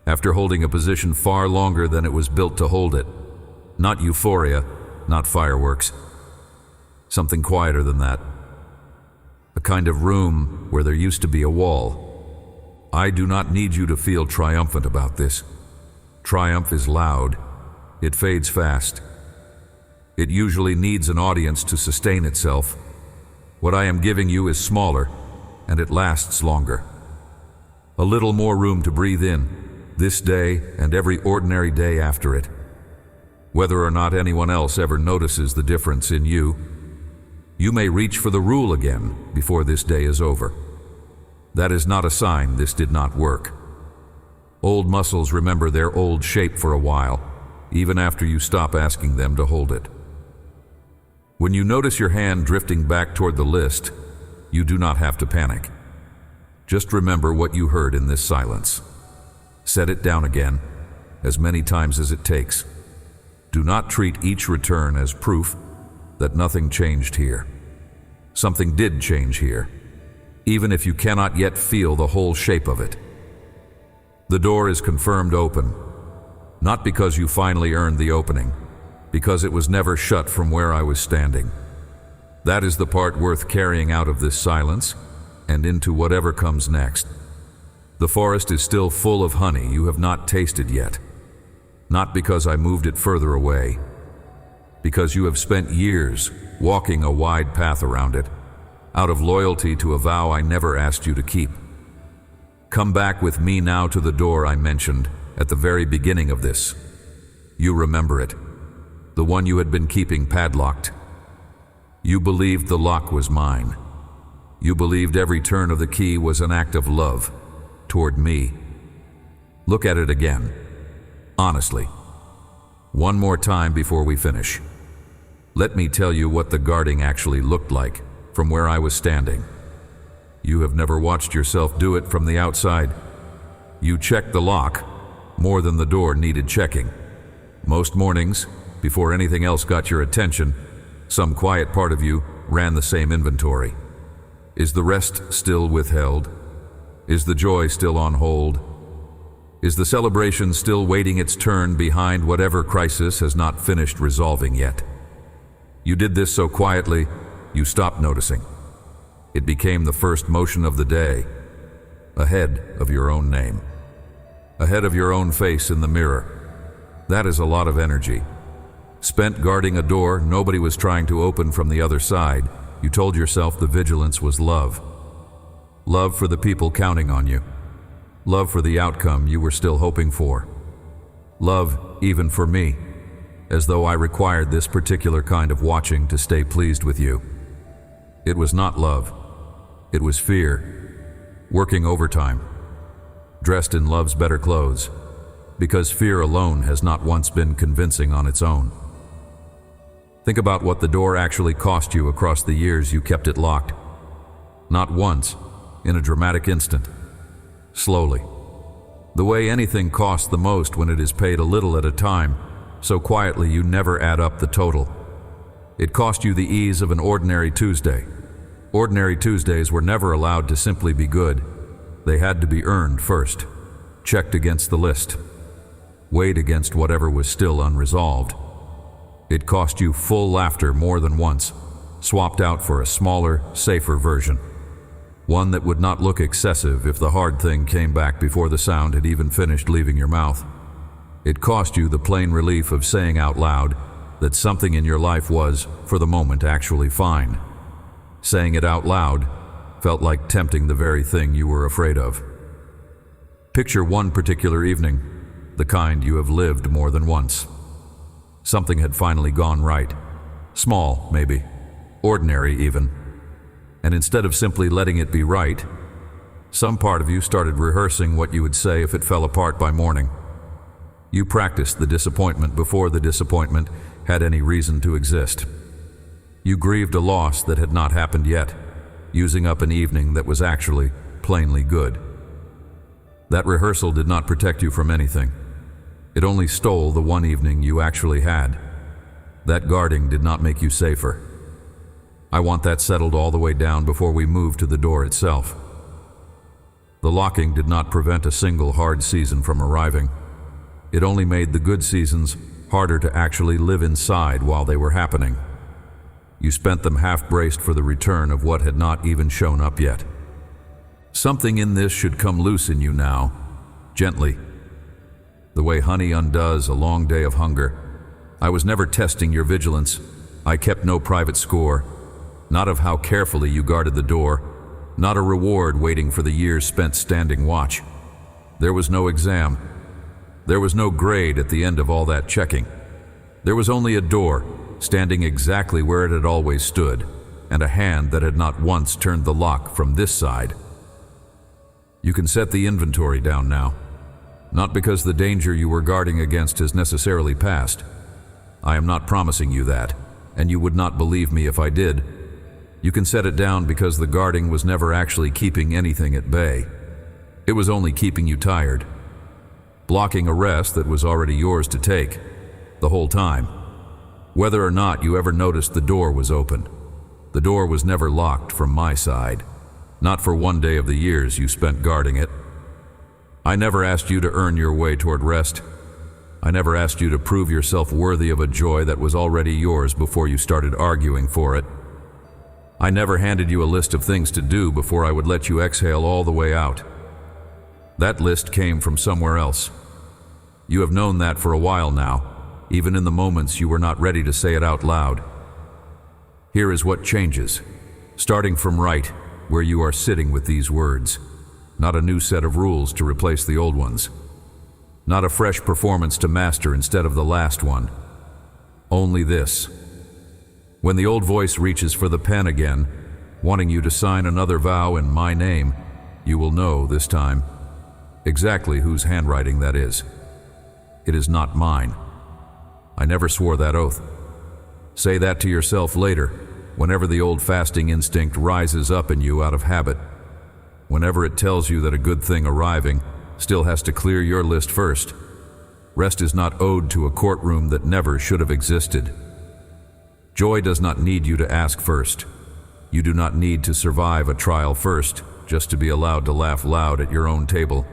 After holding a position far longer than it was built to hold it. Not euphoria, not fireworks. Something quieter than that. A kind of room where there used to be a wall. I do not need you to feel triumphant about this. Triumph is loud. It fades fast. It usually needs an audience to sustain itself. What I am giving you is smaller, and it lasts longer. A little more room to breathe in, this day and every ordinary day after it. Whether or not anyone else ever notices the difference in you, you may reach for the rule again before this day is over. That is not a sign this did not work. Old muscles remember their old shape for a while, even after you stop asking them to hold it. When you notice your hand drifting back toward the list, you do not have to panic. Just remember what you heard in this silence. Set it down again, as many times as it takes. Do not treat each return as proof that nothing changed here. Something did change here, even if you cannot yet feel the whole shape of it. The door is confirmed open, not because you finally earned the opening, because it was never shut from where I was standing. That is the part worth carrying out of this silence and into whatever comes next. The forest is still full of honey you have not tasted yet. Not because I moved it further away, because you have spent years walking a wide path around it, out of loyalty to a vow I never asked you to keep. Come back with me now to the door I mentioned at the very beginning of this. You remember it, the one you had been keeping padlocked. You believed the lock was mine. You believed every turn of the key was an act of love toward me. Look at it again. Honestly. One more time before we finish. Let me tell you what the guarding actually looked like from where I was standing. You have never watched yourself do it from the outside. You checked the lock more than the door needed checking. Most mornings, before anything else got your attention, some quiet part of you ran the same inventory. Is the rest still withheld? Is the joy still on hold? Is the celebration still waiting its turn behind whatever crisis has not finished resolving yet? You did this so quietly, you stopped noticing. It became the first motion of the day, ahead of your own name, ahead of your own face in the mirror. That is a lot of energy. Spent guarding a door nobody was trying to open from the other side, you told yourself the vigilance was love. Love for the people counting on you. Love for the outcome you were still hoping for. Love even for me, as though I required this particular kind of watching to stay pleased with you. It was not love. It was fear, working overtime, dressed in love's better clothes, because fear alone has not once been convincing on its own. Think about what the door actually cost you across the years you kept it locked. Not once, in a dramatic instant. Slowly. The way anything costs the most when it is paid a little at a time, so quietly you never add up the total. It cost you the ease of an ordinary Tuesday. Ordinary Tuesdays were never allowed to simply be good. They had to be earned first, checked against the list, weighed against whatever was still unresolved. It cost you full laughter more than once, swapped out for a smaller, safer version. One that would not look excessive if the hard thing came back before the sound had even finished leaving your mouth. It cost you the plain relief of saying out loud that something in your life was, for the moment, actually fine. Saying it out loud felt like tempting the very thing you were afraid of. Picture one particular evening, the kind you have lived more than once. Something had finally gone right. Small, maybe. Ordinary, even. And instead of simply letting it be right, some part of you started rehearsing what you would say if it fell apart by morning. You practiced the disappointment before the disappointment had any reason to exist. You grieved a loss that had not happened yet, using up an evening that was actually plainly good. That rehearsal did not protect you from anything. It only stole the one evening you actually had. That guarding did not make you safer. I want that settled all the way down before we move to the door itself. The locking did not prevent a single hard season from arriving. It only made the good seasons harder to actually live inside while they were happening. You spent them half-braced for the return of what had not even shown up yet. Something in this should come loose in you now, gently. The way honey undoes a long day of hunger. I was never testing your vigilance. I kept no private score, not of how carefully you guarded the door, not a reward waiting for the years spent standing watch. There was no exam. There was no grade at the end of all that checking. There was only a door, standing exactly where it had always stood, and a hand that had not once turned the lock from this side. You can set the inventory down now. Not because the danger you were guarding against has necessarily passed. I am not promising you that, and you would not believe me if I did. You can set it down because the guarding was never actually keeping anything at bay. It was only keeping you tired. Blocking a rest that was already yours to take, the whole time. Whether or not you ever noticed the door was open. The door was never locked from my side. Not for one day of the years you spent guarding it. I never asked you to earn your way toward rest. I never asked you to prove yourself worthy of a joy that was already yours before you started arguing for it. I never handed you a list of things to do before I would let you exhale all the way out. That list came from somewhere else. You have known that for a while now, even in the moments you were not ready to say it out loud. Here is what changes, starting from right, where you are sitting with these words. Not a new set of rules to replace the old ones. Not a fresh performance to master instead of the last one. Only this. When the old voice reaches for the pen again, wanting you to sign another vow in my name, you will know this time exactly whose handwriting that is. It is not mine. I never swore that oath. Say that to yourself later, whenever the old fasting instinct rises up in you out of habit. Whenever it tells you that a good thing arriving still has to clear your list first. Rest is not owed to a courtroom that never should have existed. Joy does not need you to ask first. You do not need to survive a trial first, just to be allowed to laugh loud at your own table.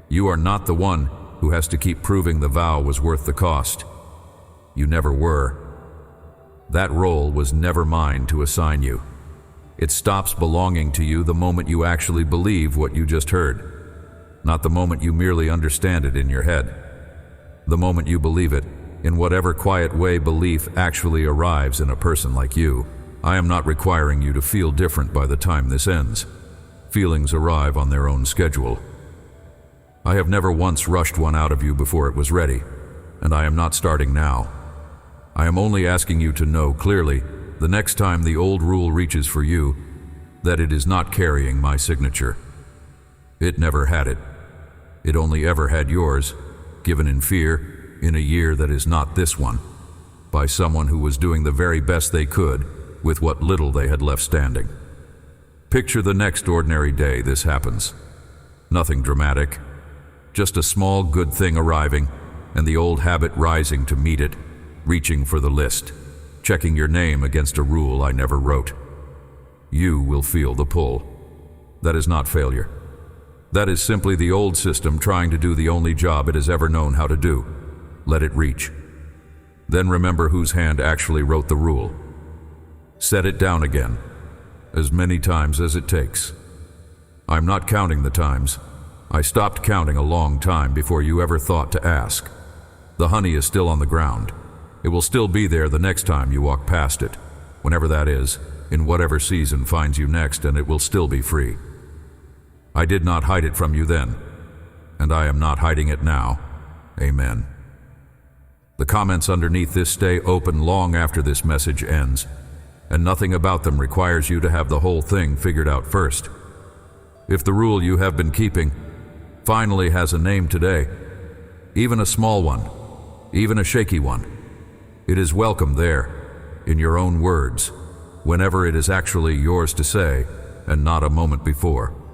You are not the one who has to keep proving the vow was worth the cost. You never were. That role was never mine to assign you. It stops belonging to you the moment you actually believe what you just heard, not the moment you merely understand it in your head. The moment you believe it, in whatever quiet way belief actually arrives in a person like you. I am not requiring you to feel different by the time this ends. Feelings arrive on their own schedule. I have never once rushed one out of you before it was ready, and I am not starting now. I am only asking you to know clearly, the next time the old rule reaches for you, that it is not carrying my signature. It never had it. It only ever had yours, given in fear, in a year that is not this one, by someone who was doing the very best they could with what little they had left standing. Picture the next ordinary day this happens. Nothing dramatic, just a small good thing arriving and the old habit rising to meet it, reaching for the list, checking your name against a rule I never wrote. You will feel the pull. That is not failure. That is simply the old system trying to do the only job it has ever known how to do. Let it reach. Then remember whose hand actually wrote the rule. Set it down again, as many times as it takes. I'm not counting the times. I stopped counting a long time before you ever thought to ask. The honey is still on the ground. It will still be there the next time you walk past it, whenever that is, in whatever season finds you next, and it will still be free. I did not hide it from you then, and I am not hiding it now. Amen. The comments underneath this stay open long after this message ends, and nothing about them requires you to have the whole thing figured out first. If the rule you have been keeping finally has a name today, even a small one, even a shaky one, it is welcome there, in your own words, whenever it is actually yours to say, and not a moment before.